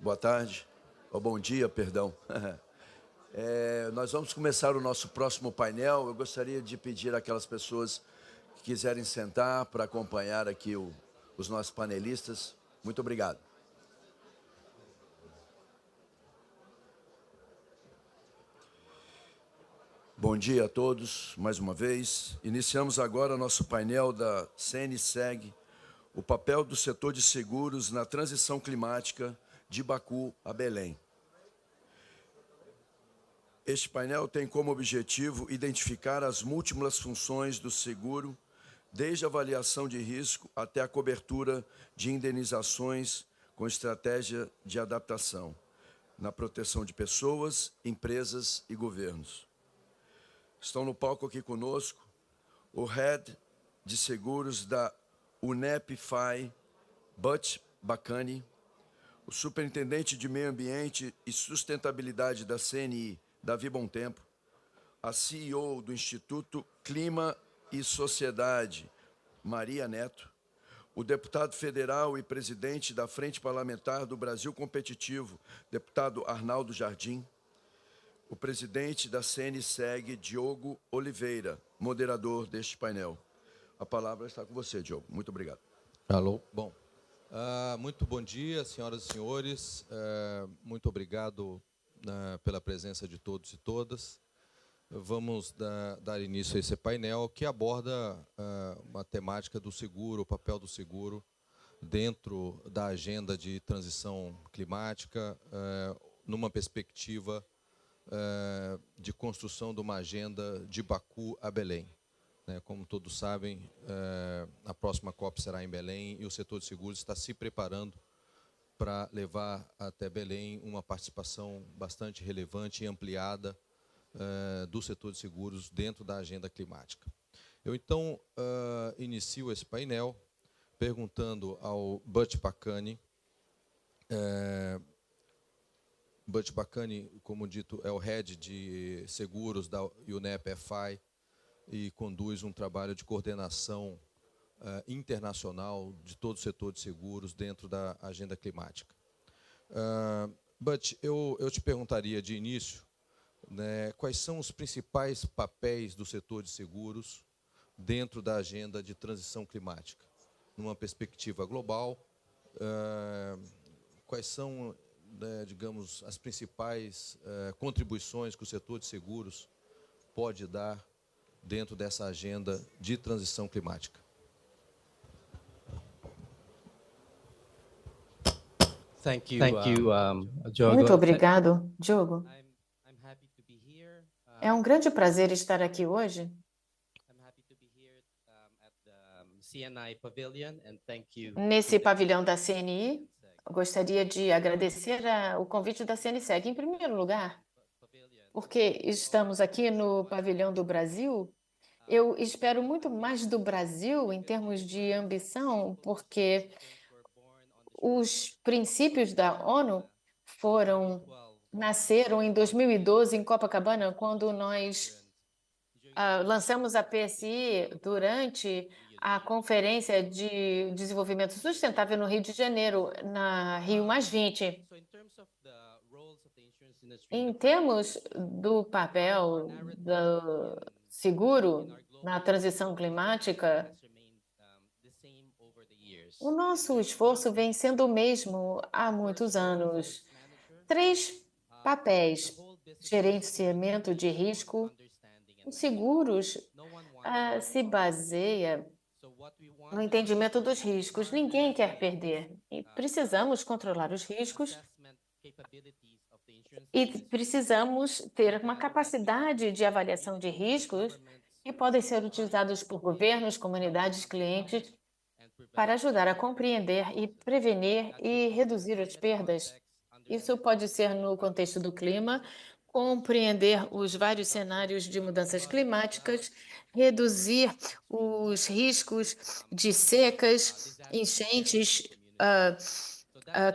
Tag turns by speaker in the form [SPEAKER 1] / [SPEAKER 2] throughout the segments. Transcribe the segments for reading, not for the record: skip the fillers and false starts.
[SPEAKER 1] Boa tarde, ou bom dia, perdão. Nós vamos começar o nosso próximo painel. Eu gostaria de pedir àquelas pessoas que quiserem sentar para acompanhar aqui os nossos panelistas. Muito obrigado. Bom dia a todos, mais uma vez. Iniciamos agora nosso painel da CNSEG, o papel do setor de seguros na transição climática de Baku a Belém. Este painel tem como objetivo identificar as múltiplas funções do seguro, desde a avaliação de risco até a cobertura de indenizações com estratégia de adaptação, na proteção de pessoas, empresas e governos. Estão no palco aqui conosco o Head de Seguros da UNEP-FI, Butch Bacani, o Superintendente de Meio Ambiente e Sustentabilidade da CNI, Davi Bontempo, a CEO do Instituto Clima e Sociedade, Maria Neto, o deputado federal e presidente da Frente Parlamentar do Brasil Competitivo, deputado Arnaldo Jardim, o presidente da CNSEG, Diogo Oliveira, moderador deste painel. A palavra está com você, Diogo. Muito obrigado.
[SPEAKER 2] Alô. Bom, muito bom dia, senhoras e senhores. Muito obrigado pela presença de todos e todas. Vamos dar início a esse painel que aborda uma temática do seguro, o papel do seguro dentro da agenda de transição climática, numa perspectiva de construção de uma agenda de Baku a Belém. Como todos sabem, a próxima COP será em Belém e o setor de seguros está se preparando para levar até Belém uma participação bastante relevante e ampliada do setor de seguros dentro da agenda climática. Eu, então, inicio esse painel perguntando ao Butch Bacani. Butch Bacani, como dito, é o Head de Seguros da UNEP-FI e conduz um trabalho de coordenação internacional de todo o setor de seguros dentro da agenda climática. Butch, eu te perguntaria de início, quais são os principais papéis do setor de seguros dentro da agenda de transição climática? Numa perspectiva global, quais são, digamos, as principais contribuições que o setor de seguros pode dar dentro dessa agenda de transição climática?
[SPEAKER 3] Thank you, Diogo.
[SPEAKER 4] Muito obrigado, Diogo. É um grande prazer estar aqui hoje. Nesse pavilhão da CNI, gostaria de agradecer o convite da CNSEG, em primeiro lugar, porque estamos aqui no pavilhão do Brasil. Eu espero muito mais do Brasil em termos de ambição, porque os princípios da ONU nasceram em 2012 em Copacabana, quando nós lançamos a PSI durante a Conferência de Desenvolvimento Sustentável no Rio de Janeiro, na Rio+20. Em termos do papel do seguro na transição climática, o nosso esforço vem sendo o mesmo há muitos anos. 3 papéis: gerenciamento de risco. Os seguros se baseia no entendimento dos riscos. Ninguém quer perder e precisamos controlar os riscos e precisamos ter uma capacidade de avaliação de riscos que podem ser utilizados por governos, comunidades, clientes, para ajudar a compreender e prevenir e reduzir as perdas. Isso pode ser no contexto do clima, compreender os vários cenários de mudanças climáticas, reduzir os riscos de secas, enchentes,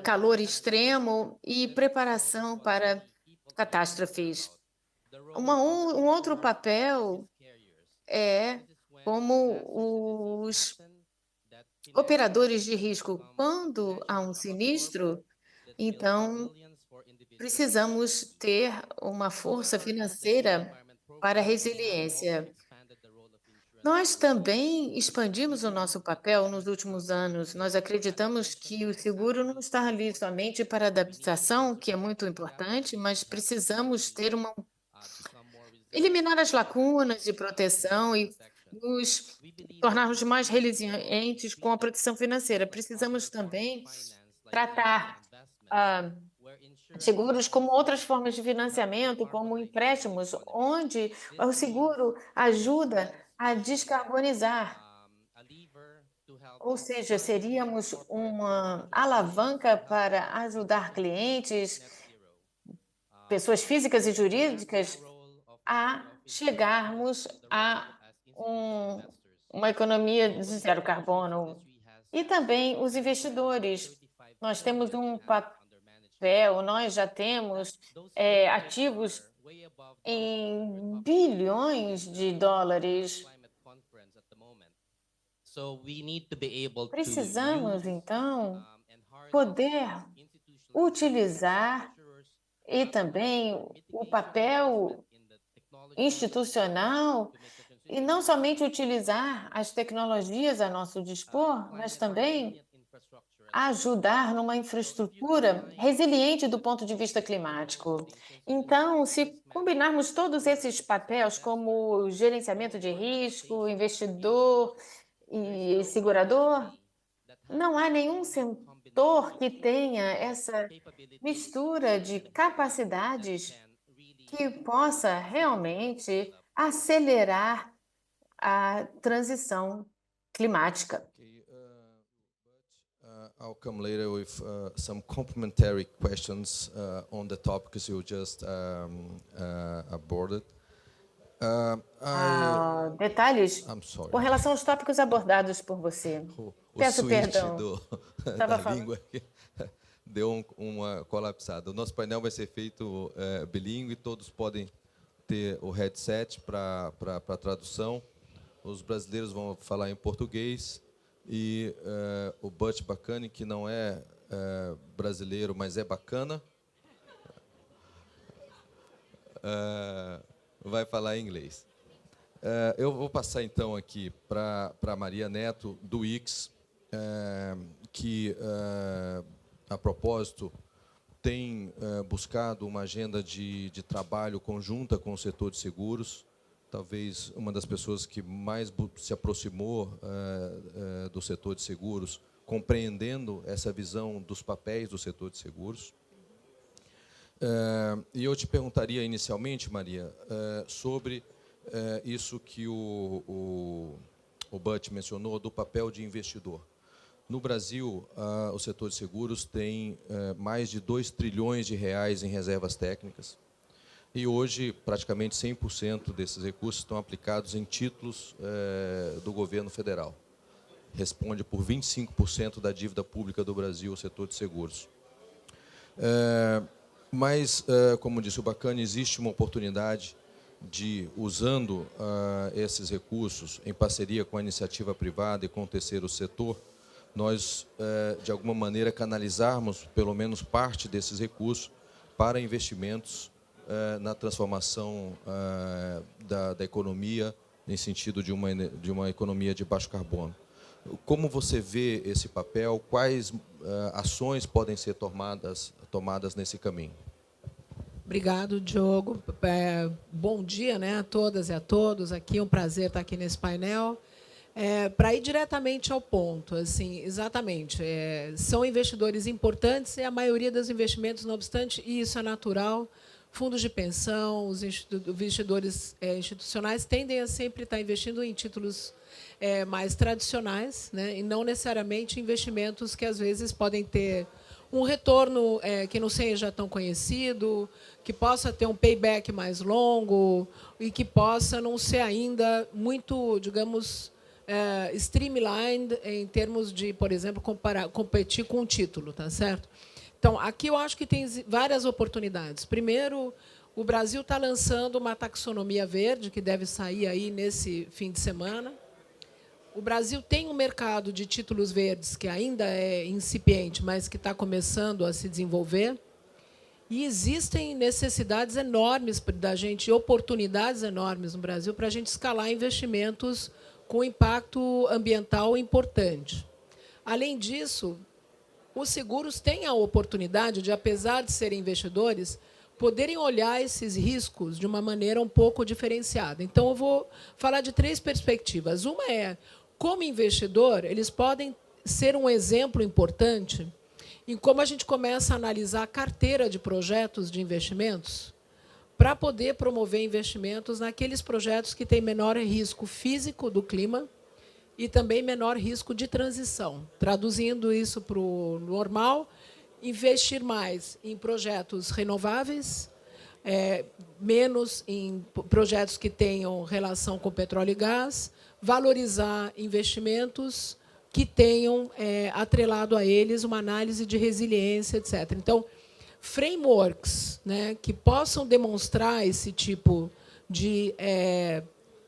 [SPEAKER 4] calor extremo e preparação para catástrofes. Um outro papel é como os operadores de risco. Quando há um sinistro, Então, precisamos ter uma força financeira para a resiliência. Nós também expandimos o nosso papel nos últimos anos. Nós acreditamos que o seguro não está ali somente para adaptação, que é muito importante, mas precisamos ter eliminar as lacunas de proteção e nos tornarmos mais resilientes com a proteção financeira. Precisamos também tratar seguros como outras formas de financiamento, como empréstimos, onde o seguro ajuda a descarbonizar. Ou seja, seríamos uma alavanca para ajudar clientes, pessoas físicas e jurídicas, a chegarmos a uma economia de zero carbono. E também os investidores. Nós temos um papel, nós já temos ativos em bilhões de dólares. Precisamos, então, poder utilizar e também o papel institucional e não somente utilizar as tecnologias a nosso dispor, mas também ajudar numa infraestrutura resiliente do ponto de vista climático. Então, se combinarmos todos esses papéis como gerenciamento de risco, investidor e segurador, não há nenhum setor que tenha essa mistura de capacidades que possa realmente acelerar a transição climática.
[SPEAKER 2] I'll come later with some complementary questions on the topics you just aborted.
[SPEAKER 4] Detalhes com relação aos tópicos abordados por você. Peço perdão.
[SPEAKER 2] Da língua deu uma colapsada. O nosso painel vai ser feito bilíngue, todos podem ter o headset para tradução. Os brasileiros vão falar em português e o Butch Bacani, que não é brasileiro, mas é bacana, vai falar em inglês. Eu vou passar, então, aqui para a Maria Neto, do IX, que, a propósito, tem buscado uma agenda de trabalho conjunta com o setor de seguros, talvez uma das pessoas que mais se aproximou do setor de seguros, compreendendo essa visão dos papéis do setor de seguros. E eu te perguntaria inicialmente, Maria, sobre isso que o Butch mencionou, do papel de investidor. No Brasil, o setor de seguros tem mais de 2 trilhões de reais em reservas técnicas. E hoje, praticamente 100% desses recursos estão aplicados em títulos do governo federal. Responde por 25% da dívida pública do Brasil, o setor de seguros. Mas, como disse o Bacani, existe uma oportunidade de, usando esses recursos, em parceria com a iniciativa privada e com o terceiro setor, nós, de alguma maneira, canalizarmos, pelo menos, parte desses recursos para investimentos na transformação da economia, em sentido de uma economia de baixo carbono. Como você vê esse papel? Quais ações podem ser tomadas nesse caminho?
[SPEAKER 5] Obrigado, Diogo. Bom dia, né, a todas e a todos. Aqui é um prazer estar aqui nesse painel. Para ir diretamente ao ponto, assim, exatamente, são investidores importantes e a maioria dos investimentos, não obstante, e isso é natural, fundos de pensão, os investidores institucionais tendem a sempre estar investindo em títulos mais tradicionais, né, e não necessariamente investimentos que, às vezes, podem ter um retorno que não seja tão conhecido, que possa ter um payback mais longo e que possa não ser ainda muito, digamos, streamlined em termos de, por exemplo, competir com um título, tá certo? Então, aqui eu acho que tem várias oportunidades. Primeiro, o Brasil está lançando uma taxonomia verde, que deve sair aí nesse fim de semana, O Brasil tem um mercado de títulos verdes que ainda é incipiente, mas que está começando a se desenvolver. E existem necessidades enormes da gente, oportunidades enormes no Brasil para a gente escalar investimentos com impacto ambiental importante. Além disso, os seguros têm a oportunidade de, apesar de serem investidores, poderem olhar esses riscos de uma maneira um pouco diferenciada. Então, eu vou falar de 3 perspectivas. Uma é, como investidor, eles podem ser um exemplo importante em como a gente começa a analisar a carteira de projetos de investimentos para poder promover investimentos naqueles projetos que têm menor risco físico do clima e também menor risco de transição. Traduzindo isso para o normal, investir mais em projetos renováveis, menos em projetos que tenham relação com petróleo e gás, valorizar investimentos que tenham atrelado a eles uma análise de resiliência, etc. Então, frameworks, né, que possam demonstrar esse tipo de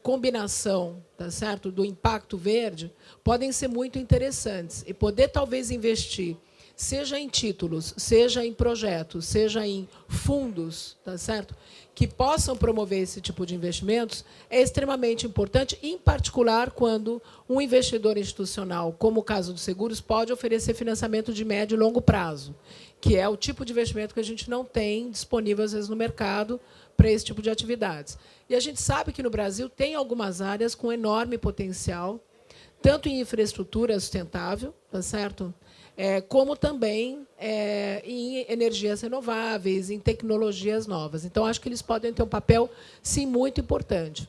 [SPEAKER 5] combinação, tá certo, do impacto verde, podem ser muito interessantes. E poder, talvez, investir, seja em títulos, seja em projetos, seja em fundos, tá certo, que possam promover esse tipo de investimentos, é extremamente importante, em particular quando um investidor institucional, como o caso dos seguros, pode oferecer financiamento de médio e longo prazo, que é o tipo de investimento que a gente não tem disponível, às vezes, no mercado para esse tipo de atividades. E a gente sabe que no Brasil tem algumas áreas com enorme potencial, tanto em infraestrutura sustentável, tá certo? Como também em energias renováveis, em tecnologias novas. Então, acho que eles podem ter um papel, sim, muito importante.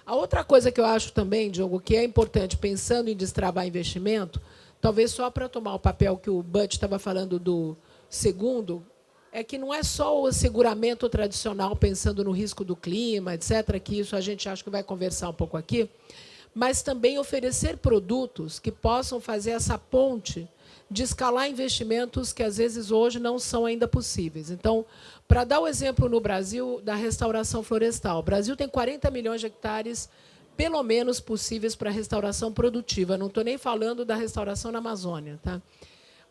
[SPEAKER 5] A outra coisa que eu acho também, Diogo, que é importante, pensando em destravar investimento, talvez só para tomar o papel que o Butch estava falando do segundo, é que não é só o asseguramento tradicional, pensando no risco do clima, etc., que isso a gente acha que vai conversar um pouco aqui, mas também oferecer produtos que possam fazer essa ponte de escalar investimentos que, às vezes, hoje não são ainda possíveis. Então, para dar o exemplo no Brasil da restauração florestal, o Brasil tem 40 milhões de hectares, pelo menos, possíveis para restauração produtiva. Não estou nem falando da restauração na Amazônia. Tá?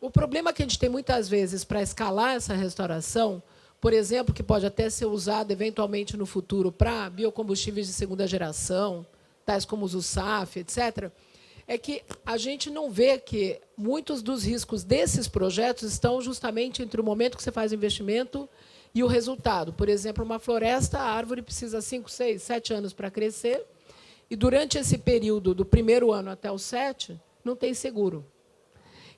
[SPEAKER 5] O problema que a gente tem, muitas vezes, para escalar essa restauração, por exemplo, que pode até ser usado, eventualmente, no futuro, para biocombustíveis de segunda geração, tais como os USAF, etc., é que a gente não vê que muitos dos riscos desses projetos estão justamente entre o momento que você faz o investimento e o resultado. Por exemplo, uma floresta, a árvore precisa 5, 6, 7 anos para crescer, e durante esse período, do primeiro ano até o 7, não tem seguro.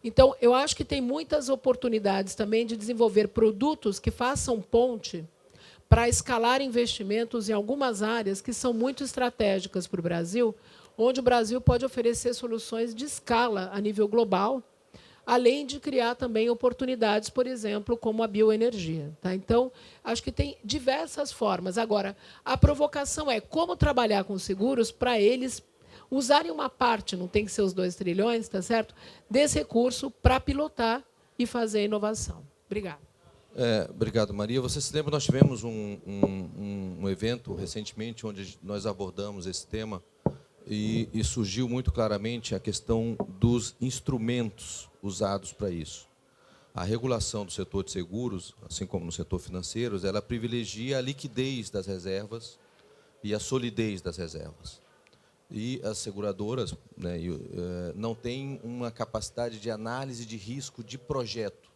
[SPEAKER 5] Então, eu acho que tem muitas oportunidades também de desenvolver produtos que façam ponte para escalar investimentos em algumas áreas que são muito estratégicas para o Brasil, onde o Brasil pode oferecer soluções de escala a nível global, além de criar também oportunidades, por exemplo, como a bioenergia. Tá? Então, acho que tem diversas formas. Agora, a provocação é como trabalhar com seguros para eles usarem uma parte, não tem que ser os 2 trilhões, tá certo, desse recurso para pilotar e fazer inovação. Obrigada.
[SPEAKER 2] Obrigado, Maria. Você se lembra, nós tivemos um evento recentemente onde nós abordamos esse tema e surgiu muito claramente a questão dos instrumentos usados para isso. A regulação do setor de seguros, assim como no setor financeiro, ela privilegia a liquidez das reservas e a solidez das reservas. E as seguradoras, né, não têm uma capacidade de análise de risco de projeto.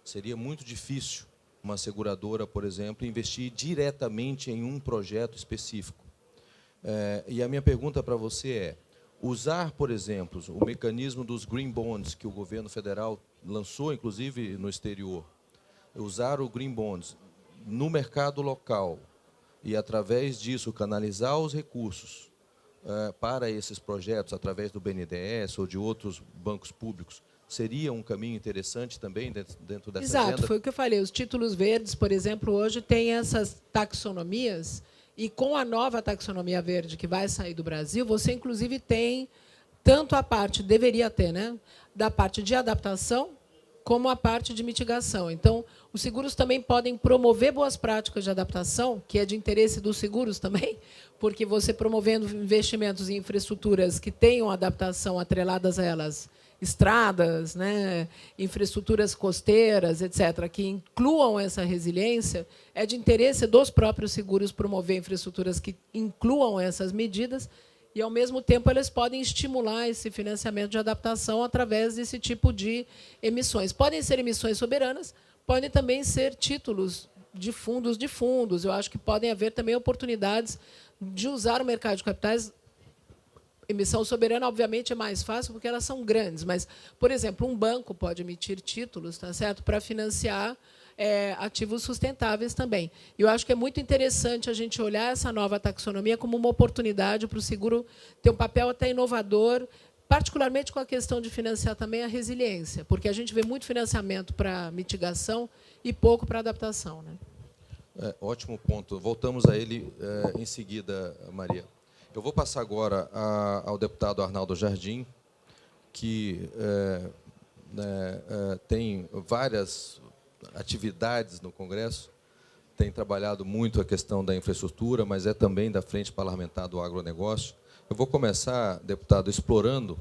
[SPEAKER 2] Seria muito difícil uma seguradora, por exemplo, investir diretamente em um projeto específico. E a minha pergunta para você é, usar, por exemplo, o mecanismo dos green bonds, que o governo federal lançou, inclusive, no exterior, usar o green bonds no mercado local e, através disso, canalizar os recursos para esses projetos, através do BNDES ou de outros bancos públicos, seria um caminho interessante também dentro dessa
[SPEAKER 5] Exato,
[SPEAKER 2] agenda?
[SPEAKER 5] foi o que eu falei. Os títulos verdes, por exemplo, hoje têm essas taxonomias, e com a nova taxonomia verde que vai sair do Brasil, você, inclusive, tem tanto a parte, deveria ter, né, da parte de adaptação, como a parte de mitigação. Então, os seguros também podem promover boas práticas de adaptação, que é de interesse dos seguros também, porque você promovendo investimentos em infraestruturas que tenham adaptação atreladas a elas, estradas, né, infraestruturas costeiras, etc., que incluam essa resiliência, é de interesse dos próprios seguros promover infraestruturas que incluam essas medidas e, ao mesmo tempo, eles podem estimular esse financiamento de adaptação através desse tipo de emissões. Podem ser emissões soberanas, podem também ser títulos de fundos. Eu acho que podem haver também oportunidades de usar o mercado de capitais. Emissão soberana, obviamente, é mais fácil porque elas são grandes, mas, por exemplo, um banco pode emitir títulos, tá certo, para financiar ativos sustentáveis também. Eu acho que é muito interessante a gente olhar essa nova taxonomia como uma oportunidade para o seguro ter um papel até inovador, particularmente com a questão de financiar também a resiliência, porque a gente vê muito financiamento para mitigação e pouco para adaptação, né?
[SPEAKER 2] Ótimo ponto. Voltamos a ele em seguida, Maria. Eu vou passar agora ao deputado Arnaldo Jardim, que tem várias atividades no Congresso, tem trabalhado muito a questão da infraestrutura, mas é também da Frente Parlamentar do Agronegócio. Eu vou começar, deputado, explorando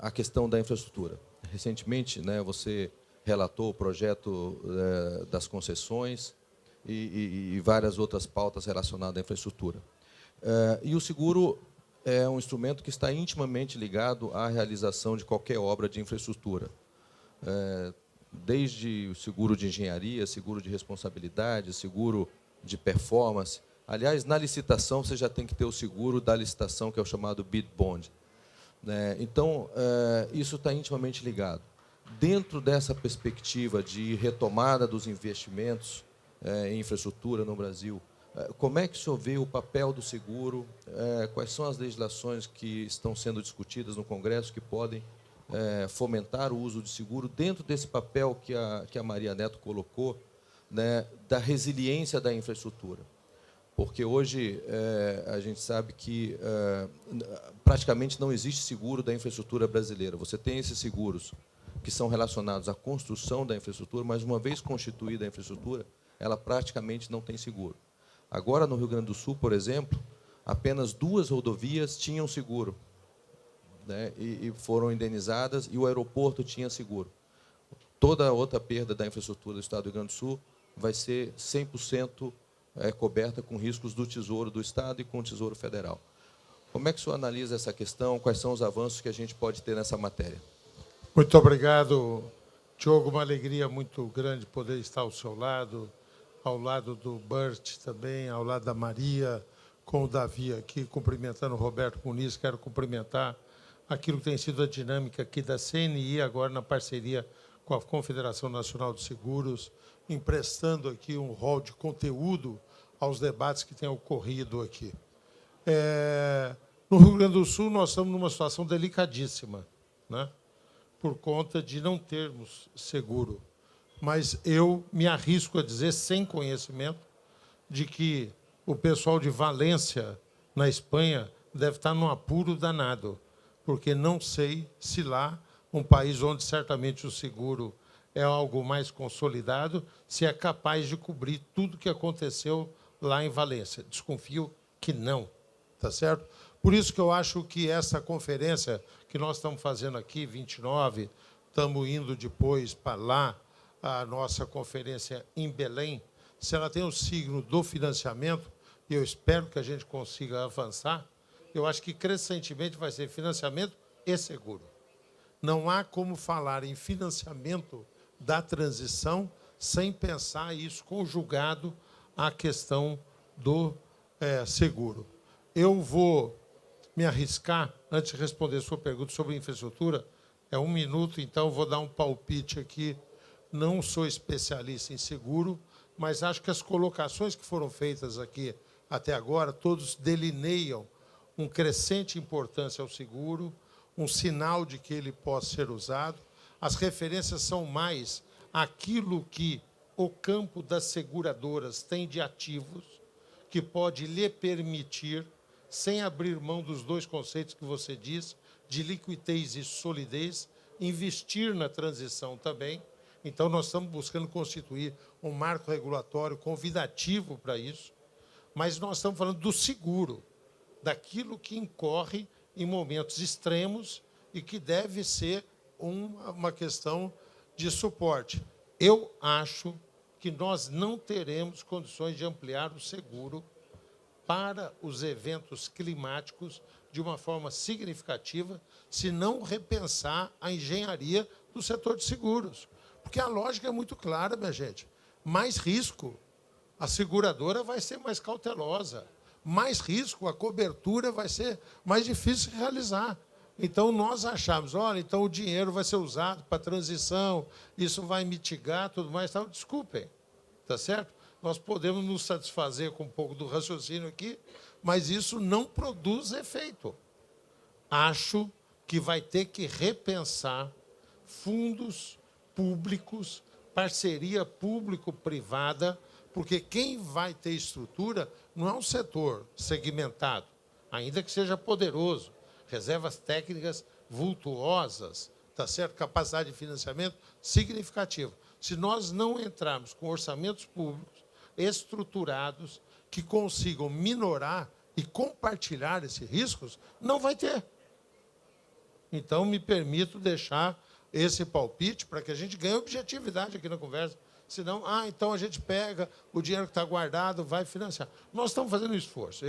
[SPEAKER 2] a questão da infraestrutura. Recentemente, você relatou o projeto das concessões e várias outras pautas relacionadas à infraestrutura. E o seguro é um instrumento que está intimamente ligado à realização de qualquer obra de infraestrutura. Desde o seguro de engenharia, seguro de responsabilidade, seguro de performance. Aliás, na licitação, você já tem que ter o seguro da licitação, que é o chamado bid bond. Então, isso está intimamente ligado. Dentro dessa perspectiva de retomada dos investimentos em infraestrutura no Brasil, como é que o senhor vê o papel do seguro? Quais são as legislações que estão sendo discutidas no Congresso que podem fomentar o uso de seguro dentro desse papel que a Maria Neto colocou, da resiliência da infraestrutura? Porque hoje a gente sabe que praticamente não existe seguro da infraestrutura brasileira. Você tem esses seguros que são relacionados à construção da infraestrutura, mas, uma vez constituída a infraestrutura, ela praticamente não tem seguro. Agora, no Rio Grande do Sul, por exemplo, apenas 2 rodovias tinham seguro, e foram indenizadas, e o aeroporto tinha seguro. Toda a outra perda da infraestrutura do Estado do Rio Grande do Sul vai ser 100% coberta com riscos do Tesouro do Estado e com o Tesouro Federal. Como é que o senhor analisa essa questão? Quais são os avanços que a gente pode ter nessa matéria?
[SPEAKER 6] Muito obrigado, Diogo. Uma alegria muito grande poder estar ao seu lado, ao lado do Bert também, ao lado da Maria, com o Davi aqui, cumprimentando o Roberto Muniz. Quero cumprimentar aquilo que tem sido a dinâmica aqui da CNI, agora na parceria com a Confederação Nacional de Seguros, emprestando aqui um rol de conteúdo aos debates que têm ocorrido aqui. No Rio Grande do Sul, nós estamos numa situação delicadíssima, por conta de não termos seguro. Mas eu me arrisco a dizer, sem conhecimento, de que o pessoal de Valência, na Espanha, deve estar num apuro danado, porque não sei se lá, um país onde certamente o seguro é algo mais consolidado, se é capaz de cobrir tudo o que aconteceu lá em Valência. Desconfio que não, tá certo? Por isso que eu acho que essa conferência que nós estamos fazendo aqui, 29, estamos indo depois para lá, a nossa conferência em Belém, se ela tem o signo do financiamento, e eu espero que a gente consiga avançar, eu acho que crescentemente vai ser financiamento e seguro. Não há como falar em financiamento da transição sem pensar isso conjugado à questão do seguro. Eu vou me arriscar, antes de responder a sua pergunta sobre infraestrutura, 1 minuto, então vou dar um palpite aqui. Não sou especialista em seguro, mas acho que as colocações que foram feitas aqui até agora, todos delineiam uma crescente importância ao seguro, um sinal de que ele possa ser usado. As referências são mais aquilo que o campo das seguradoras tem de ativos, que pode lhe permitir, sem abrir mão dos 2 conceitos que você disse, de liquidez e solidez, investir na transição também. Então, nós estamos buscando constituir um marco regulatório convidativo para isso, mas nós estamos falando do seguro, daquilo que incorre em momentos extremos e que deve ser uma questão de suporte. Eu acho que nós não teremos condições de ampliar o seguro para os eventos climáticos de uma forma significativa, se não repensar a engenharia do setor de seguros. Porque a lógica é muito clara, minha gente. Mais risco, a seguradora vai ser mais cautelosa. Mais risco, a cobertura vai ser mais difícil de realizar. Então, nós achamos, olha, então o dinheiro vai ser usado para a transição, isso vai mitigar, tudo mais. Então, desculpem, tá certo? Nós podemos nos satisfazer com um pouco do raciocínio aqui, mas isso não produz efeito. Acho que vai ter que repensar fundos públicos, parceria público-privada, porque quem vai ter estrutura não é um setor segmentado, ainda que seja poderoso, reservas técnicas vultuosas, tá certo? Capacidade de financiamento significativa. Se nós não entrarmos com orçamentos públicos estruturados que consigam minorar e compartilhar esses riscos, não vai ter. Então, me permito deixar esse palpite para que a gente ganhe objetividade aqui na conversa. Senão, então a gente pega o dinheiro que está guardado, vai financiar. Nós estamos fazendo um esforço.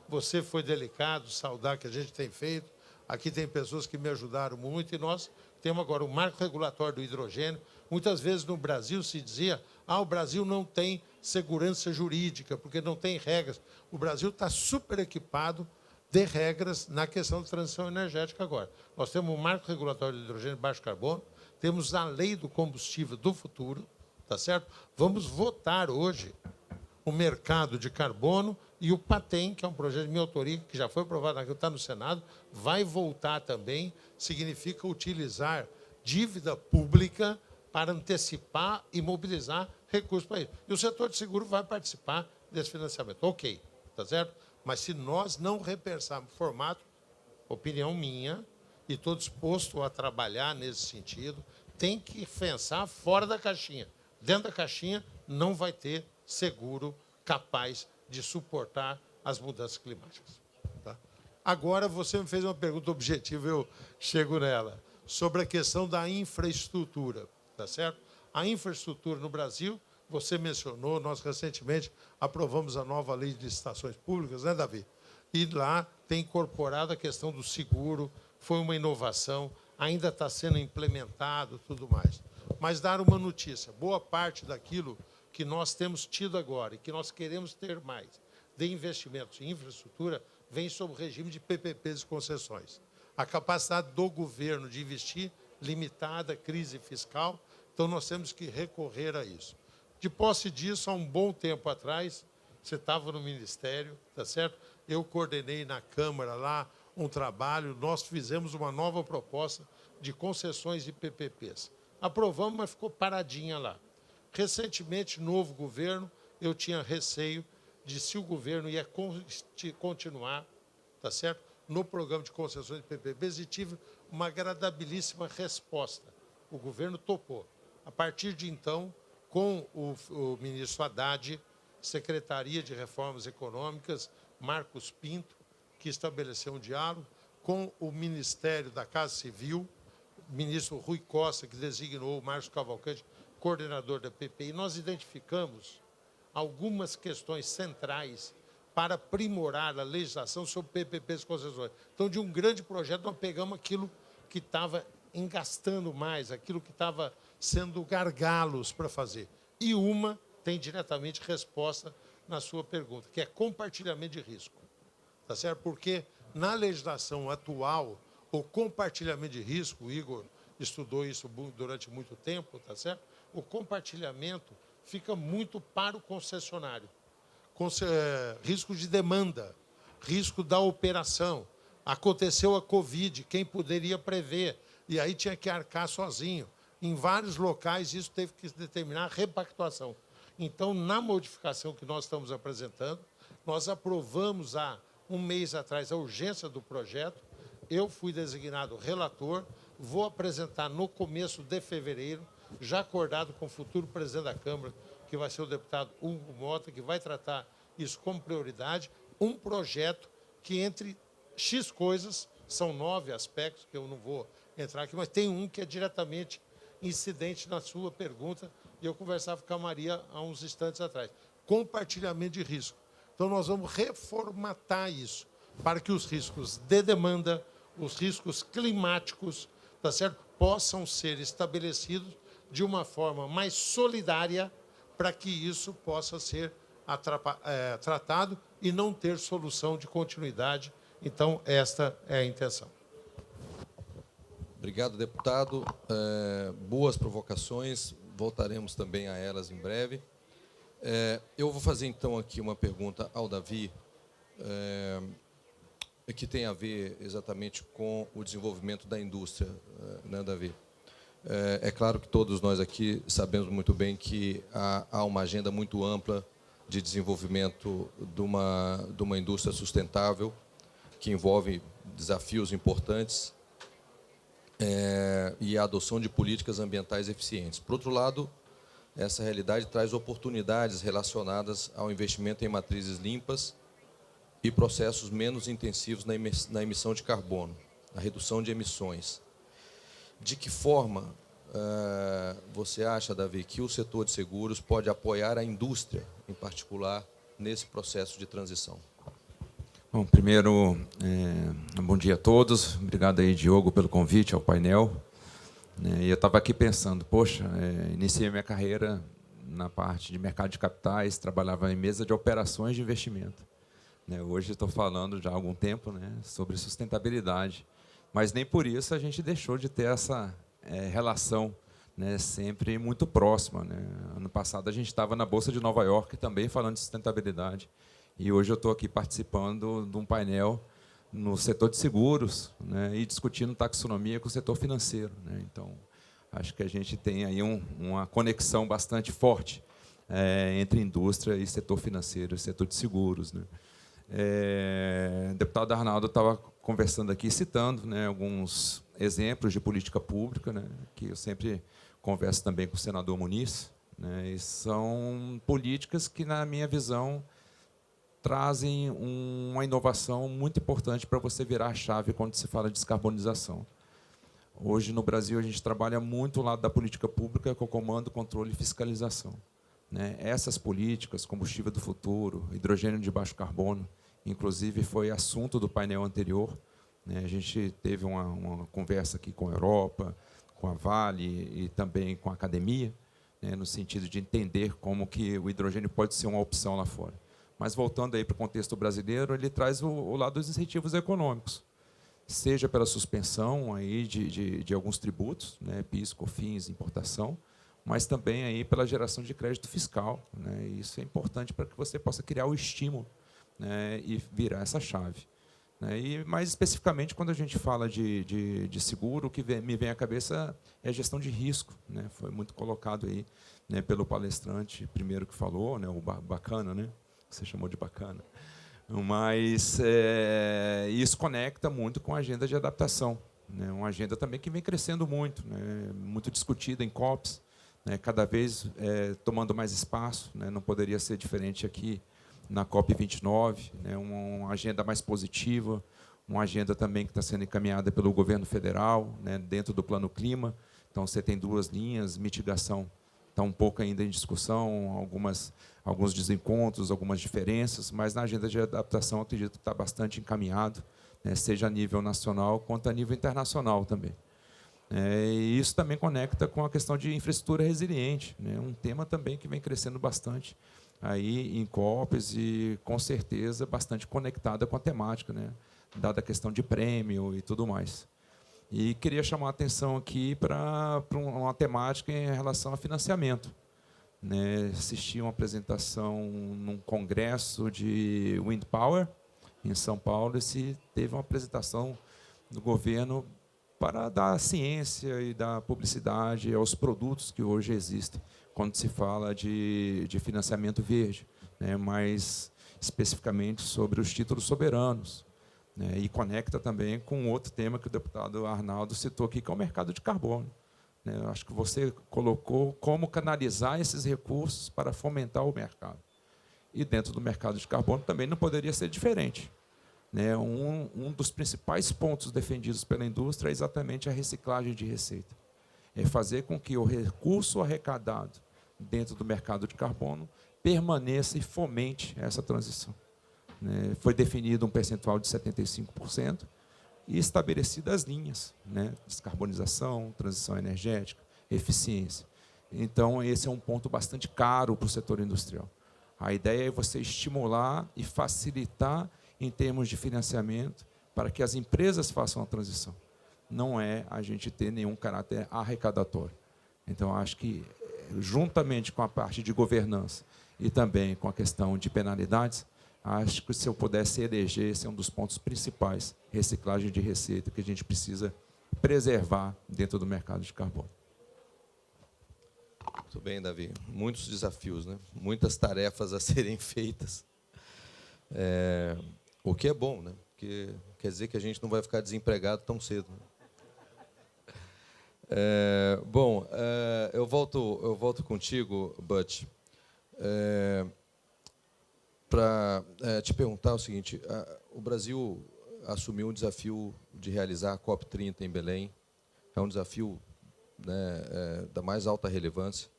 [SPEAKER 6] Você foi delicado, saudar que a gente tem feito. Aqui tem pessoas que me ajudaram muito e nós temos agora o marco regulatório do hidrogênio. Muitas vezes no Brasil se dizia, o Brasil não tem segurança jurídica, porque não tem regras. O Brasil está super equipado de regras na questão da transição energética agora. Nós temos o marco regulatório do hidrogênio de baixo carbono, temos a lei do combustível do futuro, tá certo? Vamos votar hoje o mercado de carbono e o PATEM, que é um projeto de minha autoria, que já foi aprovado aqui, está no Senado, vai voltar também, significa utilizar dívida pública para antecipar e mobilizar recursos para isso. E o setor de seguro vai participar desse financiamento. Ok, tá certo? Mas se nós não repensarmos o formato, opinião minha, e estou disposto a trabalhar nesse sentido, tem que pensar fora da caixinha. Dentro da caixinha não vai ter seguro capaz de suportar as mudanças climáticas. Tá? Agora, você me fez uma pergunta objetiva, eu chego nela, sobre a questão da infraestrutura. Tá certo? A infraestrutura no Brasil, você mencionou, nós recentemente aprovamos a nova lei de licitações públicas, né, Davi? E lá tem incorporado a questão do seguro, foi uma inovação, ainda está sendo implementado, tudo mais. Mas dar uma notícia, boa parte daquilo que nós temos tido agora e que nós queremos ter mais de investimentos em infraestrutura vem sob o regime de PPPs e concessões. A capacidade do governo de investir limitada, crise fiscal, então nós temos que recorrer a isso. De posse disso, há um bom tempo atrás, você estava no Ministério, tá certo? Eu coordenei na Câmara lá um trabalho, nós fizemos uma nova proposta de concessões e PPPs. Aprovamos, mas ficou paradinha lá. Recentemente, novo governo, eu tinha receio de se o governo ia continuar, tá certo? No programa de concessões e PPPs e tive uma agradabilíssima resposta. O governo topou. A partir de então, com o ministro Haddad, Secretaria de Reformas Econômicas, Marcos Pinto, que estabeleceu um diálogo, com o Ministério da Casa Civil, o ministro Rui Costa, que designou o Márcio Cavalcante, coordenador da PPI. Nós identificamos algumas questões centrais para aprimorar a legislação sobre PPPs e concessões. Então, de um grande projeto, nós pegamos aquilo que estava engastando mais, aquilo que estava sendo gargalos para fazer. E uma tem diretamente resposta na sua pergunta, que é compartilhamento de risco. Tá certo? Porque na legislação atual, o compartilhamento de risco, o Igor estudou isso durante muito tempo, tá certo? O compartilhamento fica muito para o concessionário. Risco de demanda, risco da operação. Aconteceu a Covid, quem poderia prever? E aí tinha que arcar sozinho. Em vários locais, isso teve que determinar repactuação. Então, na modificação que nós estamos apresentando, nós aprovamos há um mês atrás a urgência do projeto. Eu fui designado relator. vou apresentar no começo de fevereiro, já acordado com o futuro presidente da Câmara, que vai ser o deputado Hugo Mota, que vai tratar isso como prioridade, um projeto que, entre X coisas, são 9 aspectos, que eu não vou entrar aqui, mas tem um que é diretamente incidente na sua pergunta, e eu conversava com a Maria há uns instantes atrás. Compartilhamento de risco. Então, nós vamos reformatar isso, para que os riscos de demanda, os riscos climáticos, tá certo? Possam ser estabelecidos de uma forma mais solidária, para que isso possa ser tratado e não ter solução de continuidade. Então, esta é a intenção.
[SPEAKER 2] Obrigado, deputado. Boas provocações, voltaremos também a elas em breve. Eu vou fazer, então, aqui uma pergunta ao Davi, que tem a ver exatamente com o desenvolvimento da indústria, né, Davi? É claro que todos nós aqui sabemos muito bem que há uma agenda muito ampla de desenvolvimento de uma indústria sustentável, que envolve desafios importantes e a adoção de políticas ambientais eficientes. Por outro lado, essa realidade traz oportunidades relacionadas ao investimento em matrizes limpas e processos menos intensivos na emissão de carbono, na redução de emissões. De que forma você acha, Davi, que o setor de seguros pode apoiar a indústria, em particular, nesse processo de transição?
[SPEAKER 7] Bom, primeiro, bom dia a todos. Obrigado aí, Diogo, pelo convite ao painel. E eu estava aqui pensando, poxa, iniciei minha carreira na parte de mercado de capitais, trabalhava em mesa de operações de investimento. Hoje estou falando já há algum tempo, sobre sustentabilidade, mas nem por isso a gente deixou de ter essa relação, sempre muito próxima. Ano passado a gente estava na Bolsa de Nova York também falando de sustentabilidade, e hoje eu estou aqui participando de um painel no setor de seguros, e discutindo taxonomia com o setor financeiro. Então, acho que a gente tem aí uma conexão bastante forte entre indústria e setor financeiro, e setor de seguros. O deputado Arnaldo estava conversando aqui, citando alguns exemplos de política pública, que eu sempre converso também com o senador Muniz, e são políticas que, na minha visão, trazem uma inovação muito importante para você virar a chave quando se fala de descarbonização. Hoje, no Brasil, a gente trabalha muito o lado da política pública com o comando, controle e fiscalização. Essas políticas, combustível do futuro, hidrogênio de baixo carbono, inclusive foi assunto do painel anterior. A gente teve uma conversa aqui com a Europa, com a Vale e também com a academia, no sentido de entender como que o hidrogênio pode ser uma opção lá fora. Mas, voltando aí para o contexto brasileiro, ele traz o lado dos incentivos econômicos, seja pela suspensão aí de alguns tributos, PIS, COFINS, importação, mas também aí pela geração de crédito fiscal. Isso é importante para que você possa criar o estímulo e virar essa chave. E, mais especificamente, quando a gente fala de seguro, o que me vem à cabeça é a gestão de risco. Foi muito colocado aí pelo palestrante primeiro que falou, o Bacana, que você chamou de Bacana. Mas isso conecta muito com a agenda de adaptação. Uma agenda também que vem crescendo muito, muito discutida em COPs, cada vez tomando mais espaço. Não poderia ser diferente aqui na COP29, uma agenda mais positiva, uma agenda também que está sendo encaminhada pelo governo federal, dentro do Plano Clima. Então, você tem 2 linhas, mitigação está um pouco ainda em discussão, alguns desencontros, algumas diferenças, mas na agenda de adaptação, acredito que está bastante encaminhado, seja a nível nacional quanto a nível internacional também. E isso também conecta com a questão de infraestrutura resiliente, um tema também que vem crescendo bastante aí em COPs e, com certeza, bastante conectada com a temática, dada a questão de prêmio e tudo mais. E queria chamar a atenção aqui para uma temática em relação a financiamento. Assisti uma apresentação num congresso de Wind Power, em São Paulo, e se teve uma apresentação do governo para dar ciência e dar publicidade aos produtos que hoje existem, quando se fala de financiamento verde, mais especificamente sobre os títulos soberanos. né? E conecta também com outro tema que o deputado Arnaldo citou aqui, que é o mercado de carbono, né? Eu acho que você colocou como canalizar esses recursos para fomentar o mercado. E dentro do mercado de carbono também não poderia ser diferente, né? Um dos principais pontos defendidos pela indústria é exatamente a reciclagem de receita. É fazer com que o recurso arrecadado dentro do mercado de carbono permaneça e fomente essa transição, né? Foi definido um percentual de 75% e estabelecidas as linhas, né? Descarbonização, transição energética, eficiência. Então, esse é um ponto bastante caro para o setor industrial. A ideia é você estimular e facilitar em termos de financiamento para que as empresas façam a transição. Não é a gente ter nenhum caráter arrecadatório. Então, acho que, juntamente com a parte de governança e também com a questão de penalidades, acho que, se eu pudesse eleger, esse é um dos pontos principais, reciclagem de receita, que a gente precisa preservar dentro do mercado de carbono.
[SPEAKER 2] Muito bem, Davi. Muitos desafios, né? Muitas tarefas a serem feitas. O que é bom, né? Porque quer dizer que a gente não vai ficar desempregado tão cedo, né? Eu volto contigo, Butch, para te perguntar o seguinte: o Brasil assumiu um desafio de realizar a COP30 em Belém. É um desafio, né, da mais alta relevância,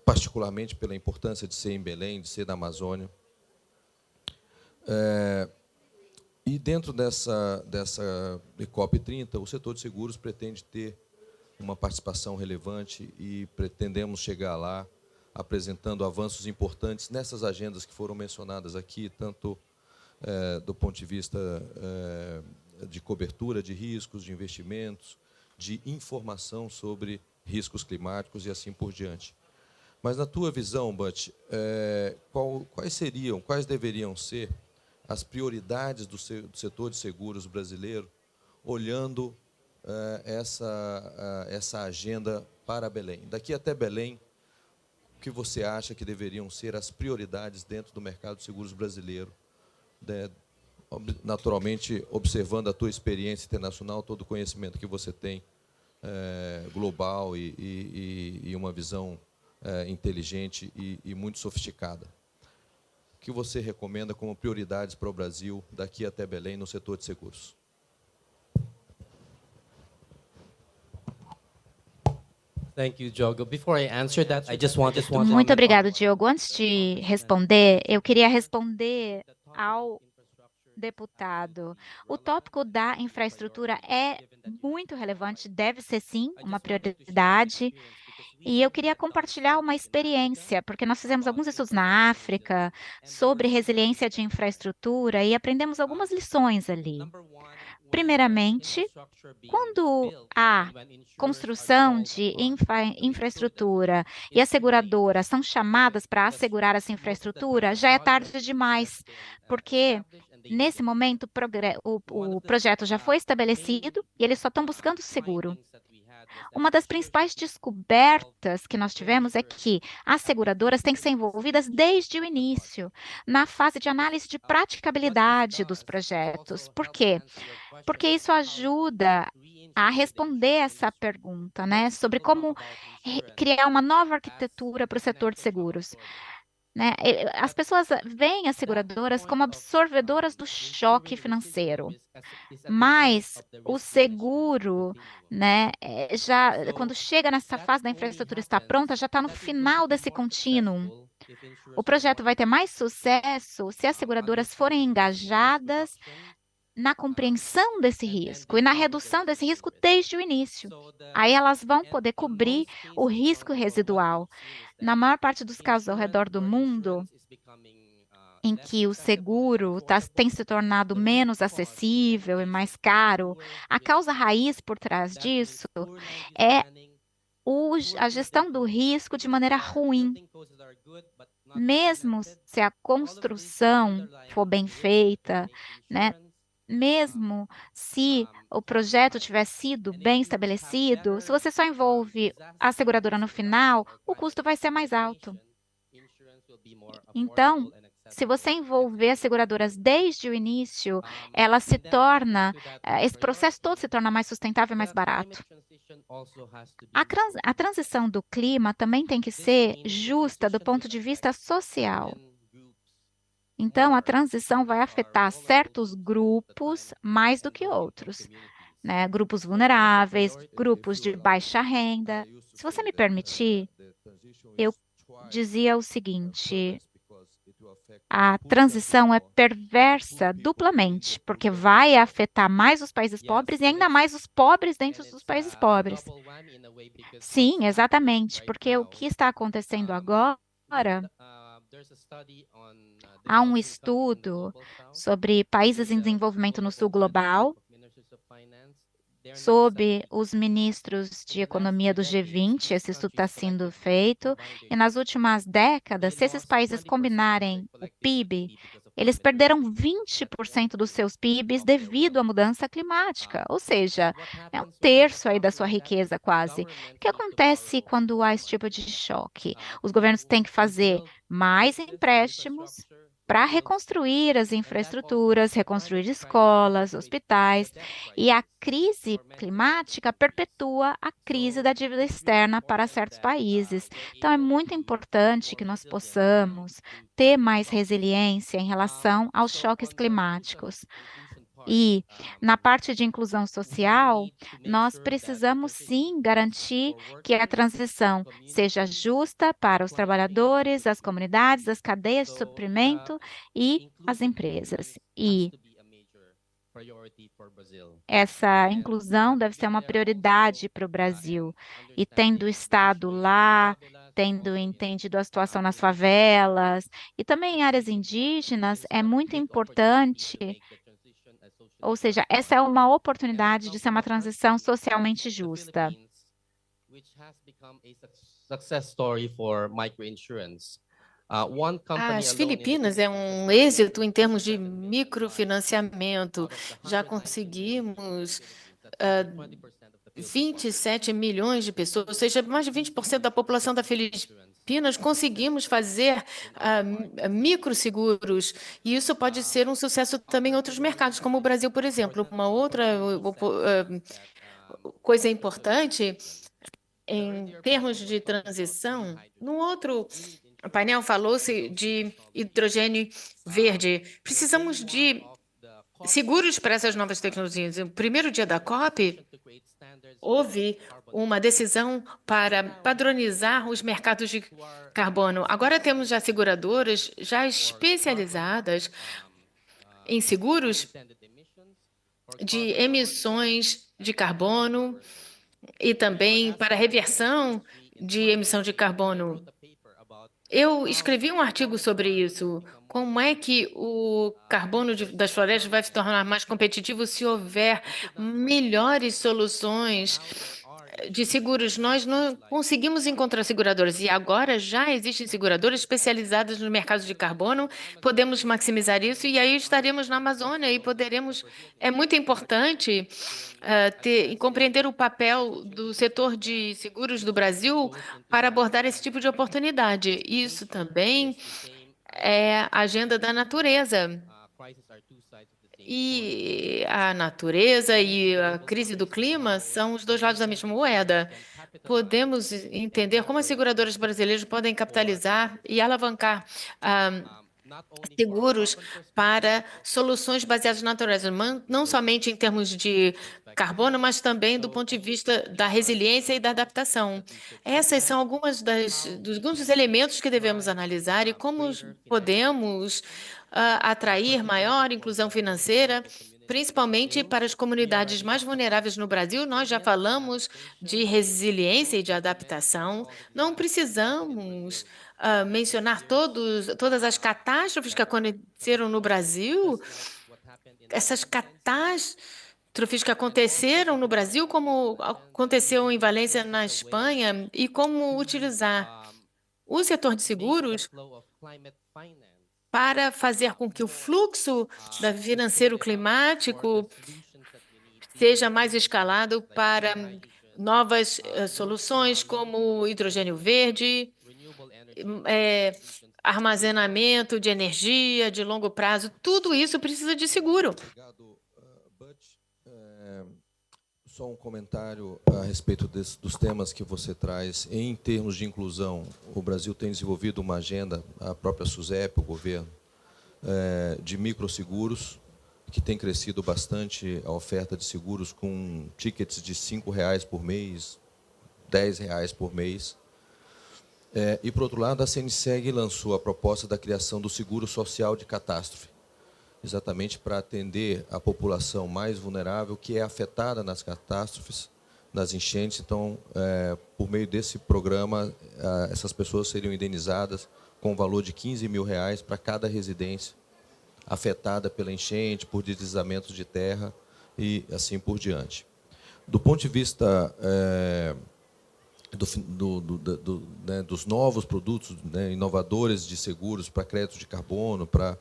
[SPEAKER 2] particularmente pela importância de ser em Belém, de ser na Amazônia. E dentro dessa COP30, o setor de seguros pretende ter uma participação relevante e pretendemos chegar lá apresentando avanços importantes nessas agendas que foram mencionadas aqui, tanto do ponto de vista de cobertura de riscos, de investimentos, de informação sobre riscos climáticos e assim por diante. Mas, na tua visão, Butch, quais deveriam ser as prioridades do setor de seguros brasileiro, olhando essa agenda para Belém? Daqui até Belém, o que você acha que deveriam ser as prioridades dentro do mercado de seguros brasileiro? Naturalmente, observando a tua experiência internacional, todo o conhecimento que você tem global e uma visão inteligente e muito sofisticada. O que você recomenda como prioridades para o Brasil daqui até Belém no setor de seguros?
[SPEAKER 3] Thank you, Diogo. Before I answer that, I just want to
[SPEAKER 8] Muito obrigado, Diogo. Antes de responder, eu queria responder ao deputado. O tópico da infraestrutura é muito relevante, deve ser sim uma prioridade. E eu queria compartilhar uma experiência, porque nós fizemos alguns estudos na África sobre resiliência de infraestrutura e aprendemos algumas lições ali. Primeiramente, quando há construção de infraestrutura e as seguradoras são chamadas para assegurar essa infraestrutura, já é tarde demais, porque nesse momento o projeto já foi estabelecido e eles só estão buscando seguro. Uma das principais descobertas que nós tivemos é que as seguradoras têm que ser envolvidas desde o início, na fase de análise de praticabilidade dos projetos. Por quê? Porque isso ajuda a responder essa pergunta, né, sobre como criar uma nova arquitetura para o setor de seguros. Né? As pessoas veem as seguradoras como absorvedoras do choque financeiro, mas o seguro, né, quando chega nessa fase da infraestrutura está pronta, já está no final desse contínuo. O projeto vai ter mais sucesso se as seguradoras forem engajadas na compreensão desse risco e na redução desse risco desde o início. Aí elas vão poder cobrir o risco residual. Na maior parte dos casos ao redor do mundo, em que o seguro tem se tornado menos acessível e mais caro, a causa raiz por trás disso é a gestão do risco de maneira ruim. Mesmo se a construção for bem feita, né? Mesmo se o projeto tiver sido bem estabelecido, se você só envolve a seguradora no final, o custo vai ser mais alto. Então, se você envolver as seguradoras desde o início, ela se torna, esse processo todo se torna mais sustentável e mais barato. A transição do clima também tem que ser justa do ponto de vista social. Então, a transição vai afetar certos grupos mais do que outros, né? Grupos vulneráveis, grupos de baixa renda. Se você me permitir, eu dizia o seguinte: a transição é perversa duplamente, porque vai afetar mais os países pobres e ainda mais os pobres dentro dos países pobres. Sim, exatamente, porque o que está acontecendo agora, há um estudo sobre países em desenvolvimento no sul global, sob os ministros de economia do G20, esse estudo está sendo feito, e nas últimas décadas, se esses países combinarem o PIB, eles perderam 20% dos seus PIBs devido à mudança climática, ou seja, é um terço aí da sua riqueza quase. O que acontece quando há esse tipo de choque? Os governos têm que fazer mais empréstimos para reconstruir as infraestruturas, reconstruir escolas, hospitais, e a crise climática perpetua a crise da dívida externa para certos países. Então, é muito importante que nós possamos ter mais resiliência em relação aos choques climáticos. E na parte de inclusão social, nós precisamos sim garantir que a transição seja justa para os trabalhadores, as comunidades, as cadeias de suprimento e as empresas. E essa inclusão deve ser uma prioridade para o Brasil. E tendo o Estado lá, tendo entendido a situação nas favelas e também em áreas indígenas, é muito importante. Ou seja, essa é uma oportunidade de ser uma transição socialmente justa.
[SPEAKER 4] As Filipinas é um êxito em termos de microfinanciamento. Já conseguimos 27 milhões de pessoas, ou seja, mais de 20% da população da Filipinas conseguimos fazer microseguros, e isso pode ser um sucesso também em outros mercados, como o Brasil, por exemplo. Uma outra coisa importante em termos de transição, no outro painel falou-se de hidrogênio verde. Precisamos de seguros para essas novas tecnologias. No primeiro dia da COP, houve uma decisão para padronizar os mercados de carbono. Agora temos já seguradoras já especializadas em seguros de emissões de carbono e também para reversão de emissão de carbono. Eu escrevi um artigo sobre isso. Como é que o carbono das florestas vai se tornar mais competitivo se houver melhores soluções de seguros? Nós não conseguimos encontrar seguradoras e agora já existem seguradoras especializadas no mercado de carbono. Podemos maximizar isso e aí estaremos na Amazônia e poderemos. É muito importante compreender o papel do setor de seguros do Brasil para abordar esse tipo de oportunidade. Isso também é a agenda da natureza. E a natureza e a crise do clima são os dois lados da mesma moeda. Podemos entender como as seguradoras brasileiras podem capitalizar e alavancar seguros para soluções baseadas na natureza, não somente em termos de carbono, mas também do ponto de vista da resiliência e da adaptação. Essas são alguns dos elementos que devemos analisar e como podemos atrair maior inclusão financeira, principalmente para as comunidades mais vulneráveis no Brasil. Nós já falamos de resiliência e de adaptação. Não precisamos mencionar todas as catástrofes que aconteceram no Brasil. Essas catástrofes que aconteceram no Brasil, como aconteceu em Valência, na Espanha, e como utilizar o setor de seguros para fazer com que o fluxo financeiro climático seja mais escalado para novas soluções, como o hidrogênio verde armazenamento de energia de longo prazo, tudo isso precisa de seguro.
[SPEAKER 2] Obrigado, Butch. Só um comentário a respeito dos temas que você traz. Em termos de inclusão, o Brasil tem desenvolvido uma agenda, a própria SUSEP, o governo, de microseguros, que tem crescido bastante a oferta de seguros com tickets de R$ 5,00 por mês, R$ 10,00 por mês. E, por outro lado, a CNSEG lançou a proposta da criação do seguro social de catástrofe, exatamente para atender a população mais vulnerável, que é afetada nas catástrofes, nas enchentes. Então, por meio desse programa, essas pessoas seriam indenizadas com um valor de R$ 15.000 para cada residência afetada pela enchente, por deslizamentos de terra e assim por diante. Do ponto de vista dos novos produtos, inovadores de seguros para crédito de carbono, para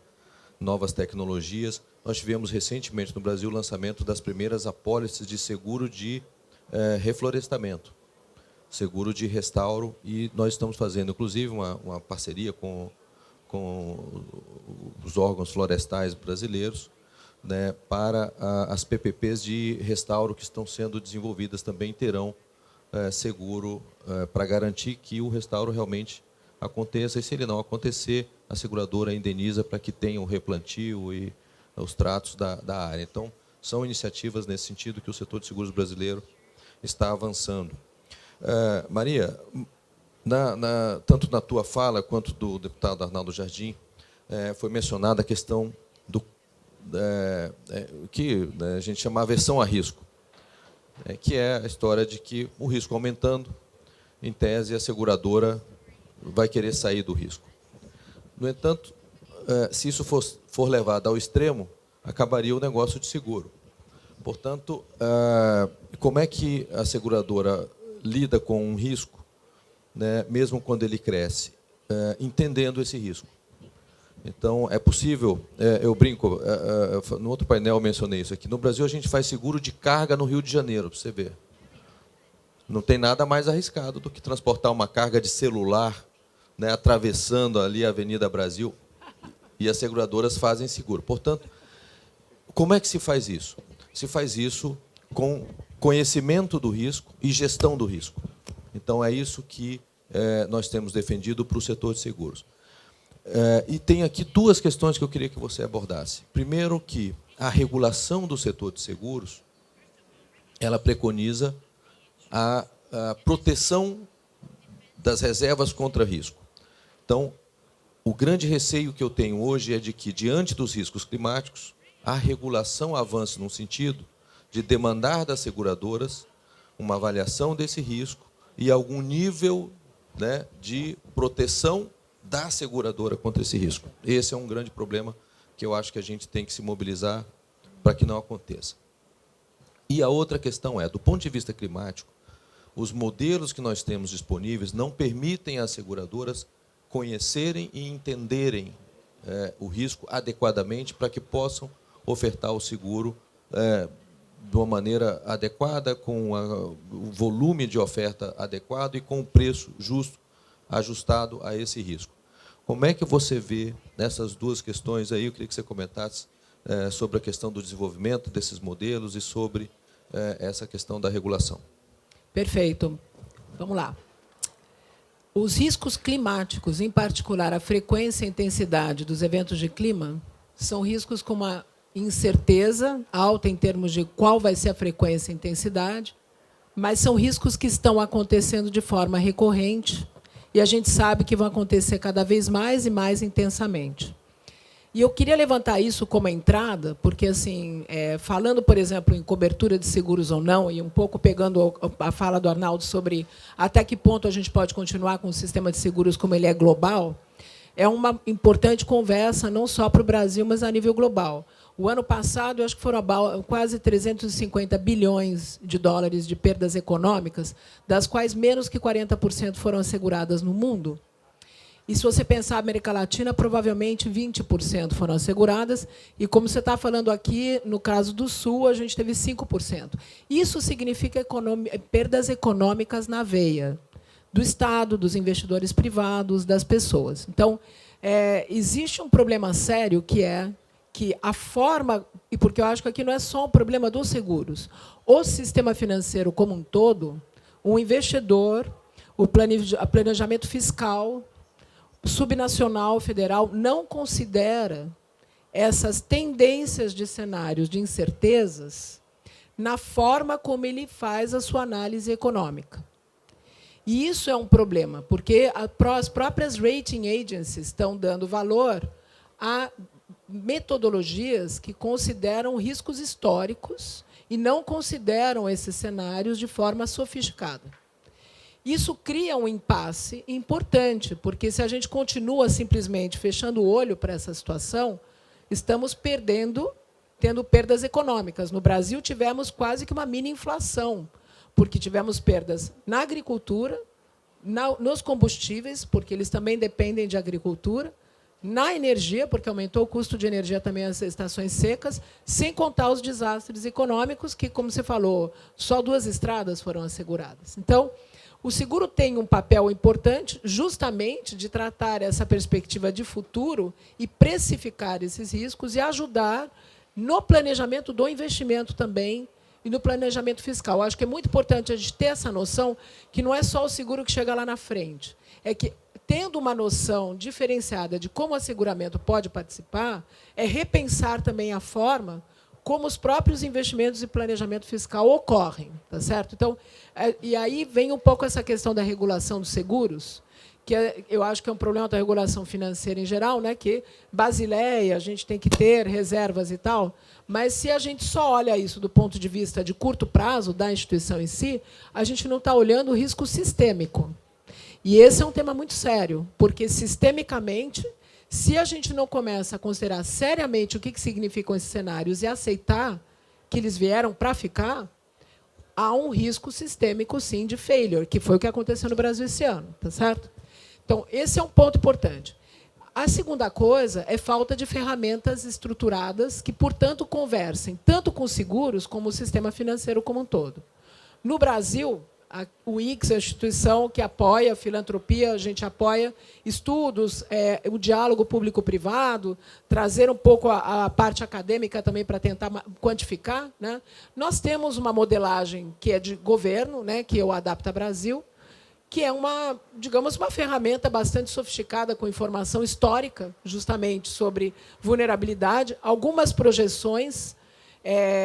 [SPEAKER 2] novas tecnologias, nós tivemos recentemente no Brasil o lançamento das primeiras apólices de seguro de reflorestamento, seguro de restauro, e nós estamos fazendo, inclusive, uma parceria com os órgãos florestais brasileiros, para as PPPs de restauro que estão sendo desenvolvidas, também terão seguro para garantir que o restauro realmente aconteça, e se ele não acontecer, a seguradora indeniza para que tenha o replantio e os tratos da área. Então, são iniciativas nesse sentido que o setor de seguros brasileiro está avançando. Maria, tanto na tua fala quanto do deputado Arnaldo Jardim, foi mencionada a questão do que a gente chama aversão a risco, que é a história de que o risco aumentando, em tese, a seguradora vai querer sair do risco. No entanto, se isso for levado ao extremo, acabaria o negócio de seguro. Portanto, como é que a seguradora lida com um risco, mesmo quando ele cresce, entendendo esse risco? Então, é possível, eu brinco, no outro painel eu mencionei isso aqui, no Brasil a gente faz seguro de carga no Rio de Janeiro, para você ver. Não tem nada mais arriscado do que transportar uma carga de celular, atravessando ali a Avenida Brasil, e as seguradoras fazem seguro. Portanto, como é que se faz isso? Se faz isso com conhecimento do risco e gestão do risco. Então, é isso que nós temos defendido para o setor de seguros. E tem aqui duas questões que eu queria que você abordasse. Primeiro, que a regulação do setor de seguros, ela preconiza a proteção das reservas contra risco. Então, o grande receio que eu tenho hoje é de que, diante dos riscos climáticos, a regulação avance no sentido de demandar das seguradoras uma avaliação desse risco e algum nível de proteção da seguradora contra esse risco. Esse é um grande problema que eu acho que a gente tem que se mobilizar para que não aconteça. E a outra questão é, do ponto de vista climático, os modelos que nós temos disponíveis não permitem às seguradoras conhecerem e entenderem o risco adequadamente para que possam ofertar o seguro de uma maneira adequada, com o volume de oferta adequado e com o preço justo, ajustado a esse risco. Como é que você vê nessas duas questões aí? Eu queria que você comentasse sobre a questão do desenvolvimento desses modelos e sobre essa questão da regulação.
[SPEAKER 5] Perfeito. Vamos lá. Os riscos climáticos, em particular a frequência e intensidade dos eventos de clima, são riscos com uma incerteza alta em termos de qual vai ser a frequência e intensidade, mas são riscos que estão acontecendo de forma recorrente e a gente sabe que vão acontecer cada vez mais e mais intensamente. E eu queria levantar isso como entrada, porque, assim, falando, por exemplo, em cobertura de seguros ou não, e um pouco pegando a fala do Arnaldo sobre até que ponto a gente pode continuar com o sistema de seguros como ele é global, é uma importante conversa, não só para o Brasil, mas a nível global. O ano passado, eu acho que foram quase 350 bilhões de dólares de perdas econômicas, das quais menos que 40% foram asseguradas no mundo. E, se você pensar a América Latina, provavelmente 20% foram asseguradas. E, como você está falando aqui, no caso do Sul, a gente teve 5%. Isso significa perdas econômicas na veia. do Estado, dos investidores privados, das pessoas. Então, existe um problema sério, que é que a forma, e porque eu acho que aqui não é só um problema dos seguros, o sistema financeiro como um todo, o investidor, o planejamento fiscal, subnacional, federal, não considera essas tendências de cenários de incertezas na forma como ele faz a sua análise econômica. E isso é um problema, porque as próprias rating agencies estão dando valor a metodologias que consideram riscos históricos e não consideram esses cenários de forma sofisticada. Isso cria um impasse importante, porque se a gente continua simplesmente fechando o olho para essa situação, estamos tendo perdas econômicas. No Brasil, tivemos quase que uma mini-inflação, porque tivemos perdas na agricultura, nos combustíveis, porque eles também dependem de agricultura, na energia, porque aumentou o custo de energia também as estações secas, sem contar os desastres econômicos, que, como você falou, só 2 estradas foram asseguradas. Então, o seguro tem um papel importante, justamente, de tratar essa perspectiva de futuro e precificar esses riscos e ajudar no planejamento do investimento também e no planejamento fiscal. Acho que é muito importante a gente ter essa noção que não é só o seguro que chega lá na frente. É que, tendo uma noção diferenciada de como o asseguramento pode participar, é repensar também a forma como os próprios investimentos e planejamento fiscal ocorrem, tá certo? Então, e aí vem um pouco essa questão da regulação dos seguros, que eu acho que é um problema da regulação financeira em geral, né? Que Basileia, a gente tem que ter reservas e tal, mas se a gente só olha isso do ponto de vista de curto prazo da instituição em si, a gente não está olhando o risco sistêmico. E esse é um tema muito sério, porque sistemicamente, se a gente não começa a considerar seriamente o que significam esses cenários e aceitar que eles vieram para ficar, há um risco sistêmico, sim, de failure, que foi o que aconteceu no Brasil esse ano, tá certo? Então, esse é um ponto importante. A segunda coisa é falta de ferramentas estruturadas que, portanto, conversem tanto com os seguros como o sistema financeiro como um todo. No Brasil, o ICS é a instituição que apoia a filantropia, a gente apoia estudos, o diálogo público-privado, trazer um pouco a parte acadêmica também para tentar quantificar, né? Nós temos uma modelagem que é de governo, né, que é o Adapta Brasil, que é digamos, uma ferramenta bastante sofisticada com informação histórica, justamente sobre vulnerabilidade, algumas projeções,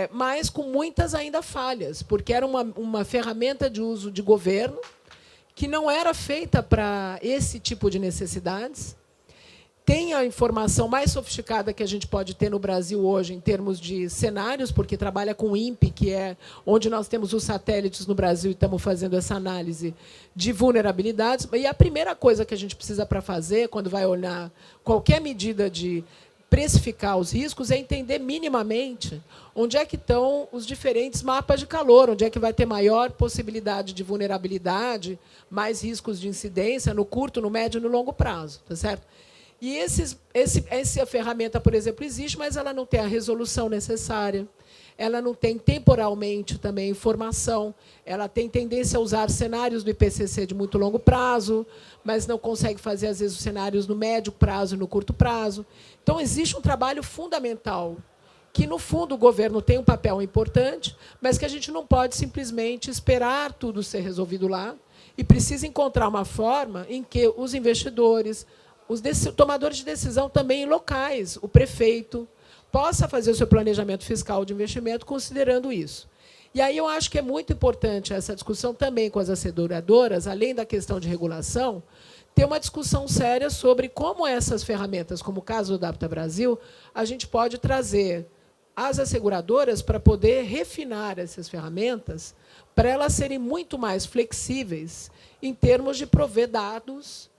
[SPEAKER 5] mas com muitas ainda falhas, porque era uma ferramenta de uso de governo que não era feita para esse tipo de necessidades. Tem a informação mais sofisticada que a gente pode ter no Brasil hoje em termos de cenários, porque trabalha com o INPE, que é onde nós temos os satélites no Brasil e estamos fazendo essa análise de vulnerabilidades. E a primeira coisa que a gente precisa para fazer, quando vai olhar qualquer medida de precificar os riscos, é entender minimamente onde é que estão os diferentes mapas de calor, onde é que vai ter maior possibilidade de vulnerabilidade, mais riscos de incidência no curto, no médio e no longo prazo, tá certo? E essa ferramenta, por exemplo, existe, mas ela não tem a resolução necessária, ela não tem temporalmente também informação, ela tem tendência a usar cenários do IPCC de muito longo prazo, mas não consegue fazer, às vezes, os cenários no médio prazo e no curto prazo. Então, existe um trabalho fundamental, que, no fundo, o governo tem um papel importante, mas que a gente não pode simplesmente esperar tudo ser resolvido lá, e precisa encontrar uma forma em que os investidores, os tomadores de decisão também locais, o prefeito, possa fazer o seu planejamento fiscal de investimento considerando isso. E aí eu acho que é muito importante essa discussão também com as asseguradoras, além da questão de regulação, ter uma discussão séria sobre como essas ferramentas, como o caso do Adapta Brasil, a gente pode trazer as asseguradoras para poder refinar essas ferramentas, para elas serem muito mais flexíveis em termos de prover dados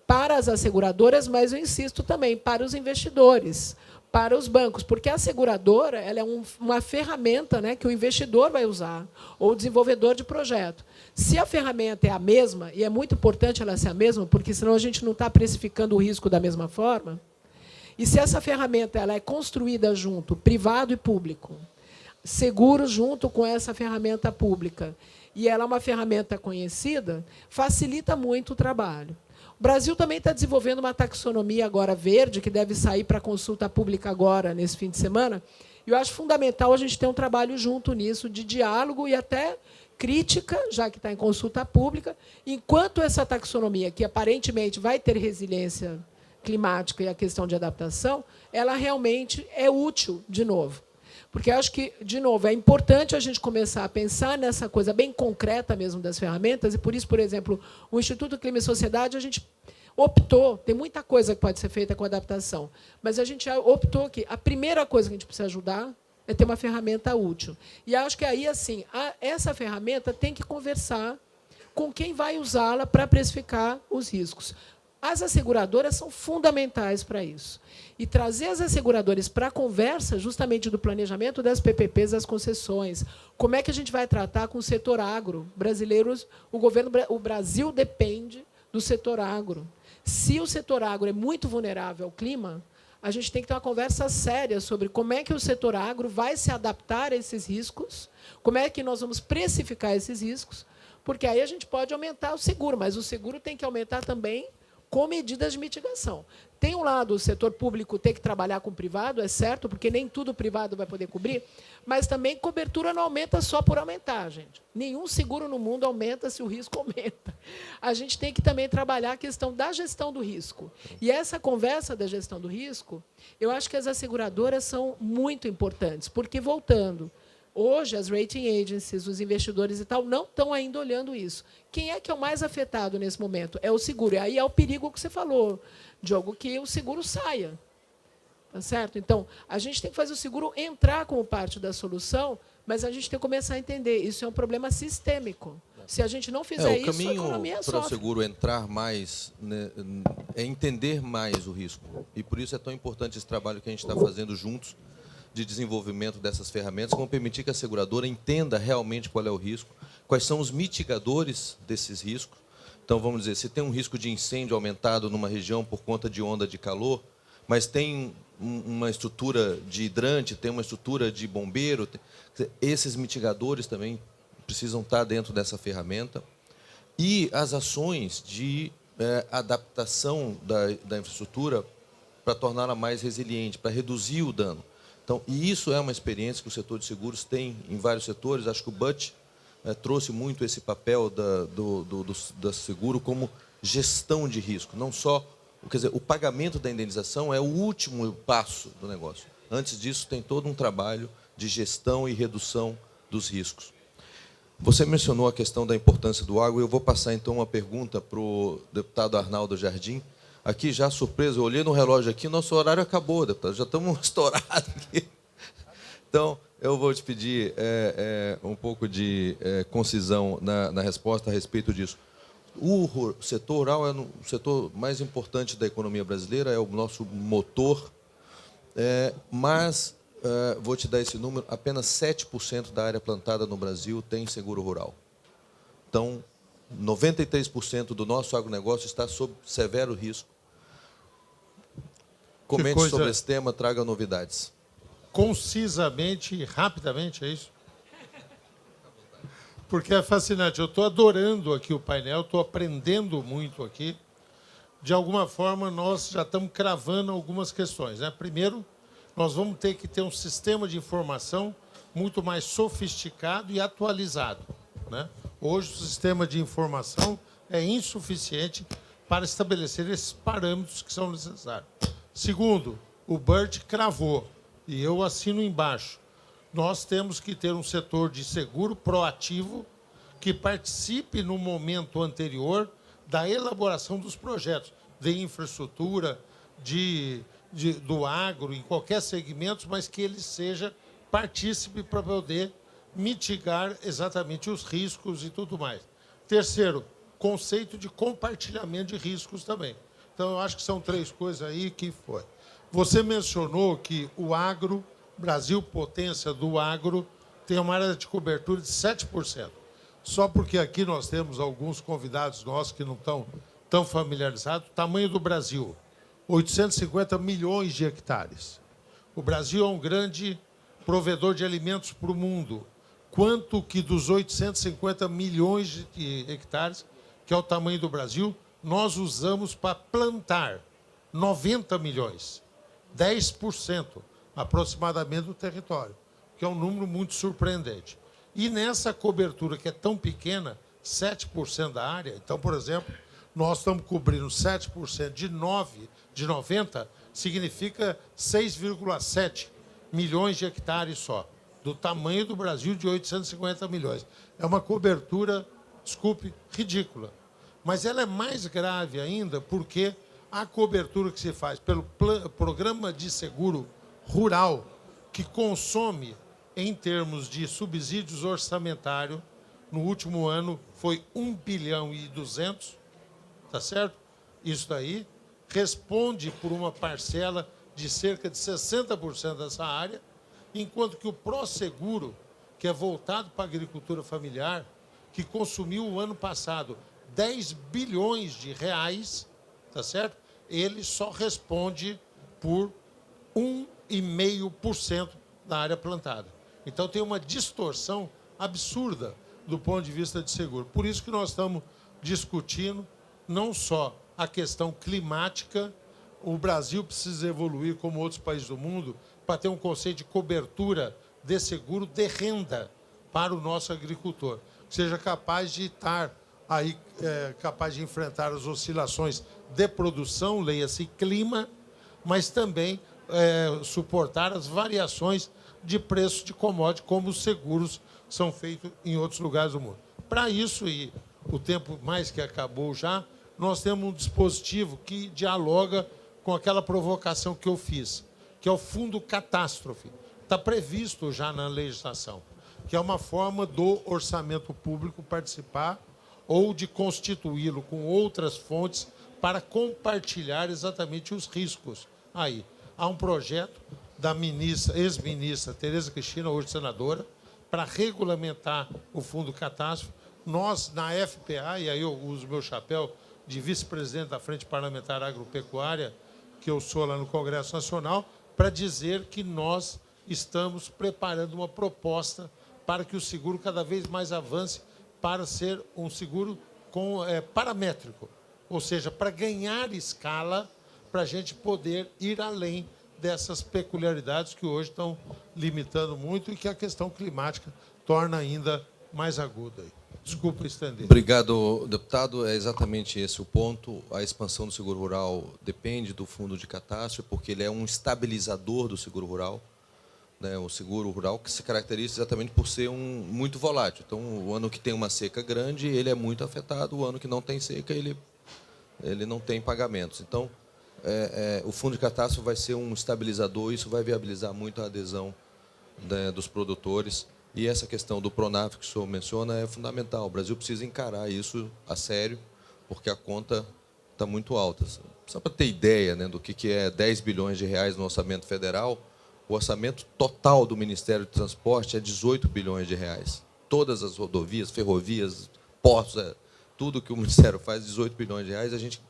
[SPEAKER 5] para as asseguradoras, mas, eu insisto, também para os investidores, para os bancos, porque a seguradora ela é uma ferramenta, né, que o investidor vai usar, ou o desenvolvedor de projeto. Se a ferramenta é a mesma, e é muito importante ela ser a mesma, porque senão a gente não está precificando o risco da mesma forma, e se essa ferramenta ela é construída junto, privado e público, seguro junto com essa ferramenta pública, e ela é uma ferramenta conhecida, facilita muito o trabalho. O Brasil também está desenvolvendo uma taxonomia agora verde, que deve sair para consulta pública agora, nesse fim de semana, e eu acho fundamental a gente ter um trabalho junto nisso, de diálogo e até crítica, já que está em consulta pública, enquanto essa taxonomia, que aparentemente vai ter resiliência climática e a questão de adaptação, ela realmente é útil, de novo. Porque eu acho que, de novo, é importante a gente começar a pensar nessa coisa bem concreta mesmo das ferramentas, e por isso, por exemplo, o Instituto Clima e Sociedade, a gente optou, tem muita coisa que pode ser feita com adaptação, mas a gente optou que a primeira coisa que a gente precisa ajudar é ter uma ferramenta útil. E acho que aí, assim, essa ferramenta tem que conversar com quem vai usá-la para precificar os riscos. As asseguradoras são fundamentais para isso. E trazer as asseguradoras para a conversa justamente do planejamento das PPPs, das concessões. Como é que a gente vai tratar com o setor agro? Brasileiros, o Brasil depende do setor agro. Se o setor agro é muito vulnerável ao clima, a gente tem que ter uma conversa séria sobre como é que o setor agro vai se adaptar a esses riscos, como é que nós vamos precificar esses riscos, porque aí a gente pode aumentar o seguro, mas o seguro tem que aumentar também com medidas de mitigação. Tem um lado, o setor público tem que trabalhar com o privado, é certo, porque nem tudo o privado vai poder cobrir, mas também cobertura não aumenta só por aumentar, gente. Nenhum seguro no mundo aumenta se o risco aumenta. A gente tem que também trabalhar a questão da gestão do risco. E essa conversa da gestão do risco, eu acho que as asseguradoras são muito importantes, porque, voltando, hoje, as rating agencies, os investidores e tal, não estão ainda olhando isso. Quem é que é o mais afetado nesse momento? É o seguro. E aí é o perigo que você falou, Diogo, que o seguro saia. Tá certo? Então, a gente tem que fazer o seguro entrar como parte da solução, mas a gente tem que começar a entender. Isso é um problema sistêmico. Se a gente não fizer isso, a economia
[SPEAKER 2] sofre. O caminho para o seguro entrar mais, né, é entender mais o risco. E, por isso, é tão importante esse trabalho que a gente está fazendo juntos, de desenvolvimento dessas ferramentas, como permitir que a seguradora entenda realmente qual é o risco, quais são os mitigadores desses riscos. Então, vamos dizer, se tem um risco de incêndio aumentado numa região por conta de onda de calor, mas tem uma estrutura de hidrante, tem uma estrutura de bombeiro, esses mitigadores também precisam estar dentro dessa ferramenta. E as ações de adaptação da infraestrutura para torná-la mais resiliente, para reduzir o dano. Então, e isso é uma experiência que o setor de seguros tem em vários setores. Acho que o Butch trouxe muito esse papel do seguro como gestão de risco. Não só, quer dizer, o pagamento da indenização é o último passo do negócio. Antes disso, tem todo um trabalho de gestão e redução dos riscos. Você mencionou a questão da importância do agro. Eu vou passar, então, uma pergunta para o deputado Arnaldo Jardim. Aqui, já surpresa, eu olhei no relógio aqui, nosso horário acabou, deputado, já estamos estourados aqui. Então, eu vou te pedir um pouco de concisão na resposta a respeito disso. O setor rural é o setor mais importante da economia brasileira, é o nosso motor, mas, vou te dar esse número, apenas 7% da área plantada no Brasil tem seguro rural. Então, 93% do nosso agronegócio está sob severo risco. Comente sobre esse tema, traga novidades.
[SPEAKER 6] Concisamente e rapidamente, é isso? Porque é fascinante. Eu estou adorando aqui o painel, estou aprendendo muito aqui. De alguma forma, nós já estamos cravando algumas questões, né? Primeiro, nós vamos ter que ter um sistema de informação muito mais sofisticado e atualizado, né? Hoje, o sistema de informação é insuficiente para estabelecer esses parâmetros que são necessários. Segundo, o Burt cravou, e eu assino embaixo, nós temos que ter um setor de seguro proativo que participe no momento anterior da elaboração dos projetos de infraestrutura, do agro, em qualquer segmento, mas que ele seja partícipe para poder mitigar exatamente os riscos e tudo mais. Terceiro, conceito de compartilhamento de riscos também. Então, eu acho que são 3 coisas aí que foi. Você mencionou que o agro, Brasil, potência do agro, tem uma área de cobertura de 7%. Só porque aqui nós temos alguns convidados nossos que não estão tão familiarizados. O tamanho do Brasil, 850 milhões de hectares. O Brasil é um grande provedor de alimentos para o mundo. quanto que dos 850 milhões de hectares, que é o tamanho do Brasil, nós usamos para plantar 90 milhões, 10% aproximadamente do território, que é um número muito surpreendente. E nessa cobertura que é tão pequena, 7% da área, então, por exemplo, nós estamos cobrindo 7% de 90, significa 6,7 milhões de hectares só, do tamanho do Brasil de 850 milhões. É uma cobertura, desculpe, ridícula. Mas ela é mais grave ainda porque a cobertura que se faz pelo Programa de Seguro Rural, que consome, em termos de subsídios orçamentários, no último ano foi 1 bilhão e 200, tá certo? Isso daí responde por uma parcela de cerca de 60% dessa área, enquanto que o Proseguro, que é voltado para a agricultura familiar, que consumiu o ano passado 10 bilhões de reais, tá certo? Ele só responde por 1,5% da área plantada. Então tem uma distorção absurda do ponto de vista de seguro. Por isso que nós estamos discutindo não só a questão climática, o Brasil precisa evoluir como outros países do mundo para ter um conceito de cobertura de seguro de renda para o nosso agricultor, que seja capaz de estar aí, capaz de enfrentar as oscilações de produção, leia-se clima, mas também suportar as variações de preço de commodity, como os seguros são feitos em outros lugares do mundo. Para isso, e o tempo mais que acabou já, nós temos um dispositivo que dialoga com aquela provocação que eu fiz, que é o Fundo Catástrofe. Está previsto já na legislação, que é uma forma do orçamento público participar ou de constituí-lo com outras fontes para compartilhar exatamente os riscos. Aí, há um projeto da ex-ministra Tereza Cristina, hoje senadora, para regulamentar o Fundo Catástrofe. Nós, na FPA, e aí eu uso meu chapéu de vice-presidente da Frente Parlamentar Agropecuária, que eu sou lá no Congresso Nacional, para dizer que nós estamos preparando uma proposta para que o seguro cada vez mais avance para ser um seguro paramétrico, ou seja, para ganhar escala, para a gente poder ir além dessas peculiaridades que hoje estão limitando muito e que a questão climática torna ainda mais aguda. Desculpa estender.
[SPEAKER 2] Obrigado, deputado. É exatamente esse o ponto. A expansão do seguro rural depende do fundo de catástrofe, porque ele é um estabilizador do seguro rural. Né? O seguro rural que se caracteriza exatamente por ser muito volátil. Então, o ano que tem uma seca grande, ele é muito afetado. O ano que não tem seca, ele não tem pagamentos. Então, o fundo de catástrofe vai ser um estabilizador, isso vai viabilizar muito a adesão, né, dos produtores. E essa questão do Pronaf que o senhor menciona é fundamental. O Brasil precisa encarar isso a sério, porque a conta está muito alta. Só para ter ideia, né, do que é 10 bilhões de reais no orçamento federal, o orçamento total do Ministério do Transporte é 18 bilhões de reais. Todas as rodovias, ferrovias, portos, tudo que o Ministério faz, 18 bilhões de reais, a gente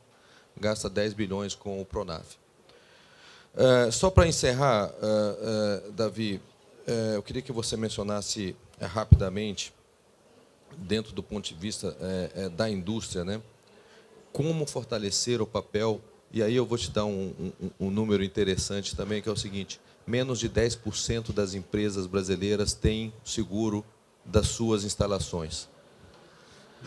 [SPEAKER 2] gasta 10 bilhões com o Pronaf. Só para encerrar, Davi, eu queria que você mencionasse rapidamente, dentro do ponto de vista da indústria, né, como fortalecer o papel, e aí eu vou te dar um número interessante também, que é o seguinte: menos de 10% das empresas brasileiras têm seguro das suas instalações.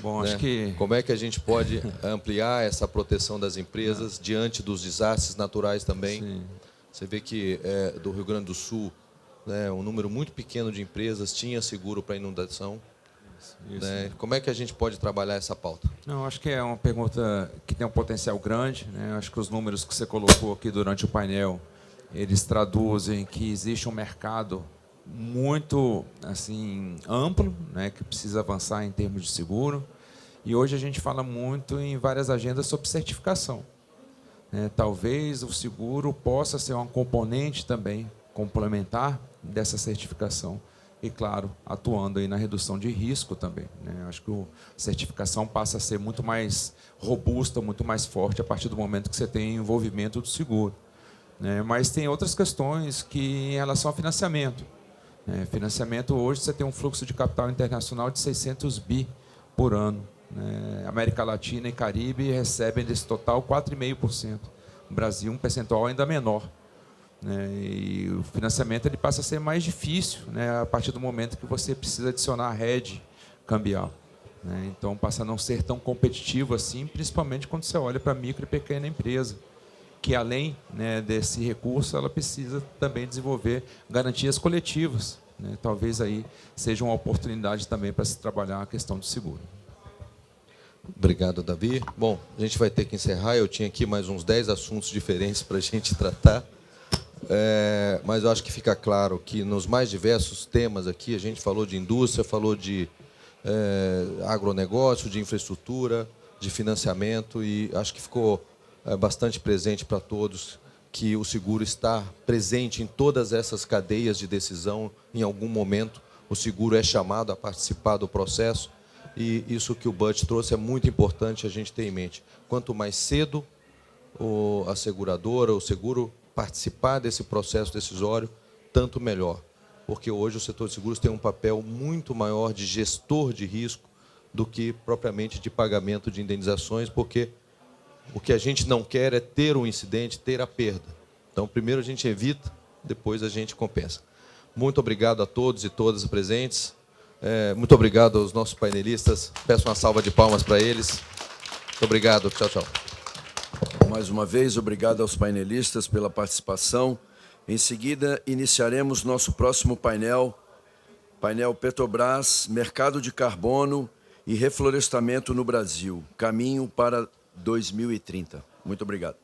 [SPEAKER 7] Bom,
[SPEAKER 2] né?
[SPEAKER 7] acho que...
[SPEAKER 2] Como é que a gente pode ampliar essa proteção das empresas diante dos desastres naturais também?
[SPEAKER 7] Sim.
[SPEAKER 2] Você vê que do Rio Grande do Sul, né, um número muito pequeno de empresas tinha seguro para inundação.
[SPEAKER 7] Isso.
[SPEAKER 2] Né? Como é que a gente pode trabalhar essa pauta?
[SPEAKER 7] Não, acho que é uma pergunta que tem um potencial grande, né? Acho que os números que você colocou aqui durante o painel, eles traduzem que existe um mercado muito assim amplo, né, que precisa avançar em termos de seguro. E hoje a gente fala muito em várias agendas sobre certificação. Talvez o seguro possa ser uma componente também complementar dessa certificação. E, claro, atuando aí na redução de risco também, né? Acho que a certificação passa a ser muito mais robusta, muito mais forte a partir do momento que você tem envolvimento do seguro, né? Mas tem outras questões que, em relação ao financiamento, Financiamento, hoje você tem um fluxo de capital internacional de 600 bi por ano. América Latina e Caribe recebem desse total 4,5%. O Brasil, um percentual ainda menor. E o financiamento ele passa a ser mais difícil, a partir do momento que você precisa adicionar a hedge cambial. Então, passa a não ser tão competitivo assim, principalmente quando você olha para a micro e pequena empresa, que além desse recurso, ela precisa também desenvolver garantias coletivas. Talvez aí seja uma oportunidade também para se trabalhar a questão do seguro.
[SPEAKER 2] Obrigado, Davi. Bom, a gente vai ter que encerrar. Eu tinha aqui mais uns 10 assuntos diferentes para a gente tratar. Mas eu acho que fica claro que nos mais diversos temas aqui, a gente falou de indústria, falou de agronegócio, de infraestrutura, de financiamento, e acho que ficou bastante presente para todos que o seguro está presente em todas essas cadeias de decisão. Em algum momento, o seguro é chamado a participar do processo, e isso que o Butch trouxe é muito importante a gente ter em mente. Quanto mais cedo a seguradora, o seguro, participar desse processo decisório, tanto melhor. Porque hoje o setor de seguros tem um papel muito maior de gestor de risco do que propriamente de pagamento de indenizações, porque o que a gente não quer é ter um incidente, ter a perda. Então, primeiro a gente evita, depois a gente compensa. Muito obrigado a todos e todas presentes. Muito obrigado aos nossos painelistas. Peço uma salva de palmas para eles. Muito obrigado. Tchau, tchau.
[SPEAKER 1] Mais uma vez, obrigado aos painelistas pela participação. Em seguida, iniciaremos nosso próximo painel, painel Petrobras, Mercado de Carbono e Reflorestamento no Brasil, Caminho para 2030. Muito obrigado.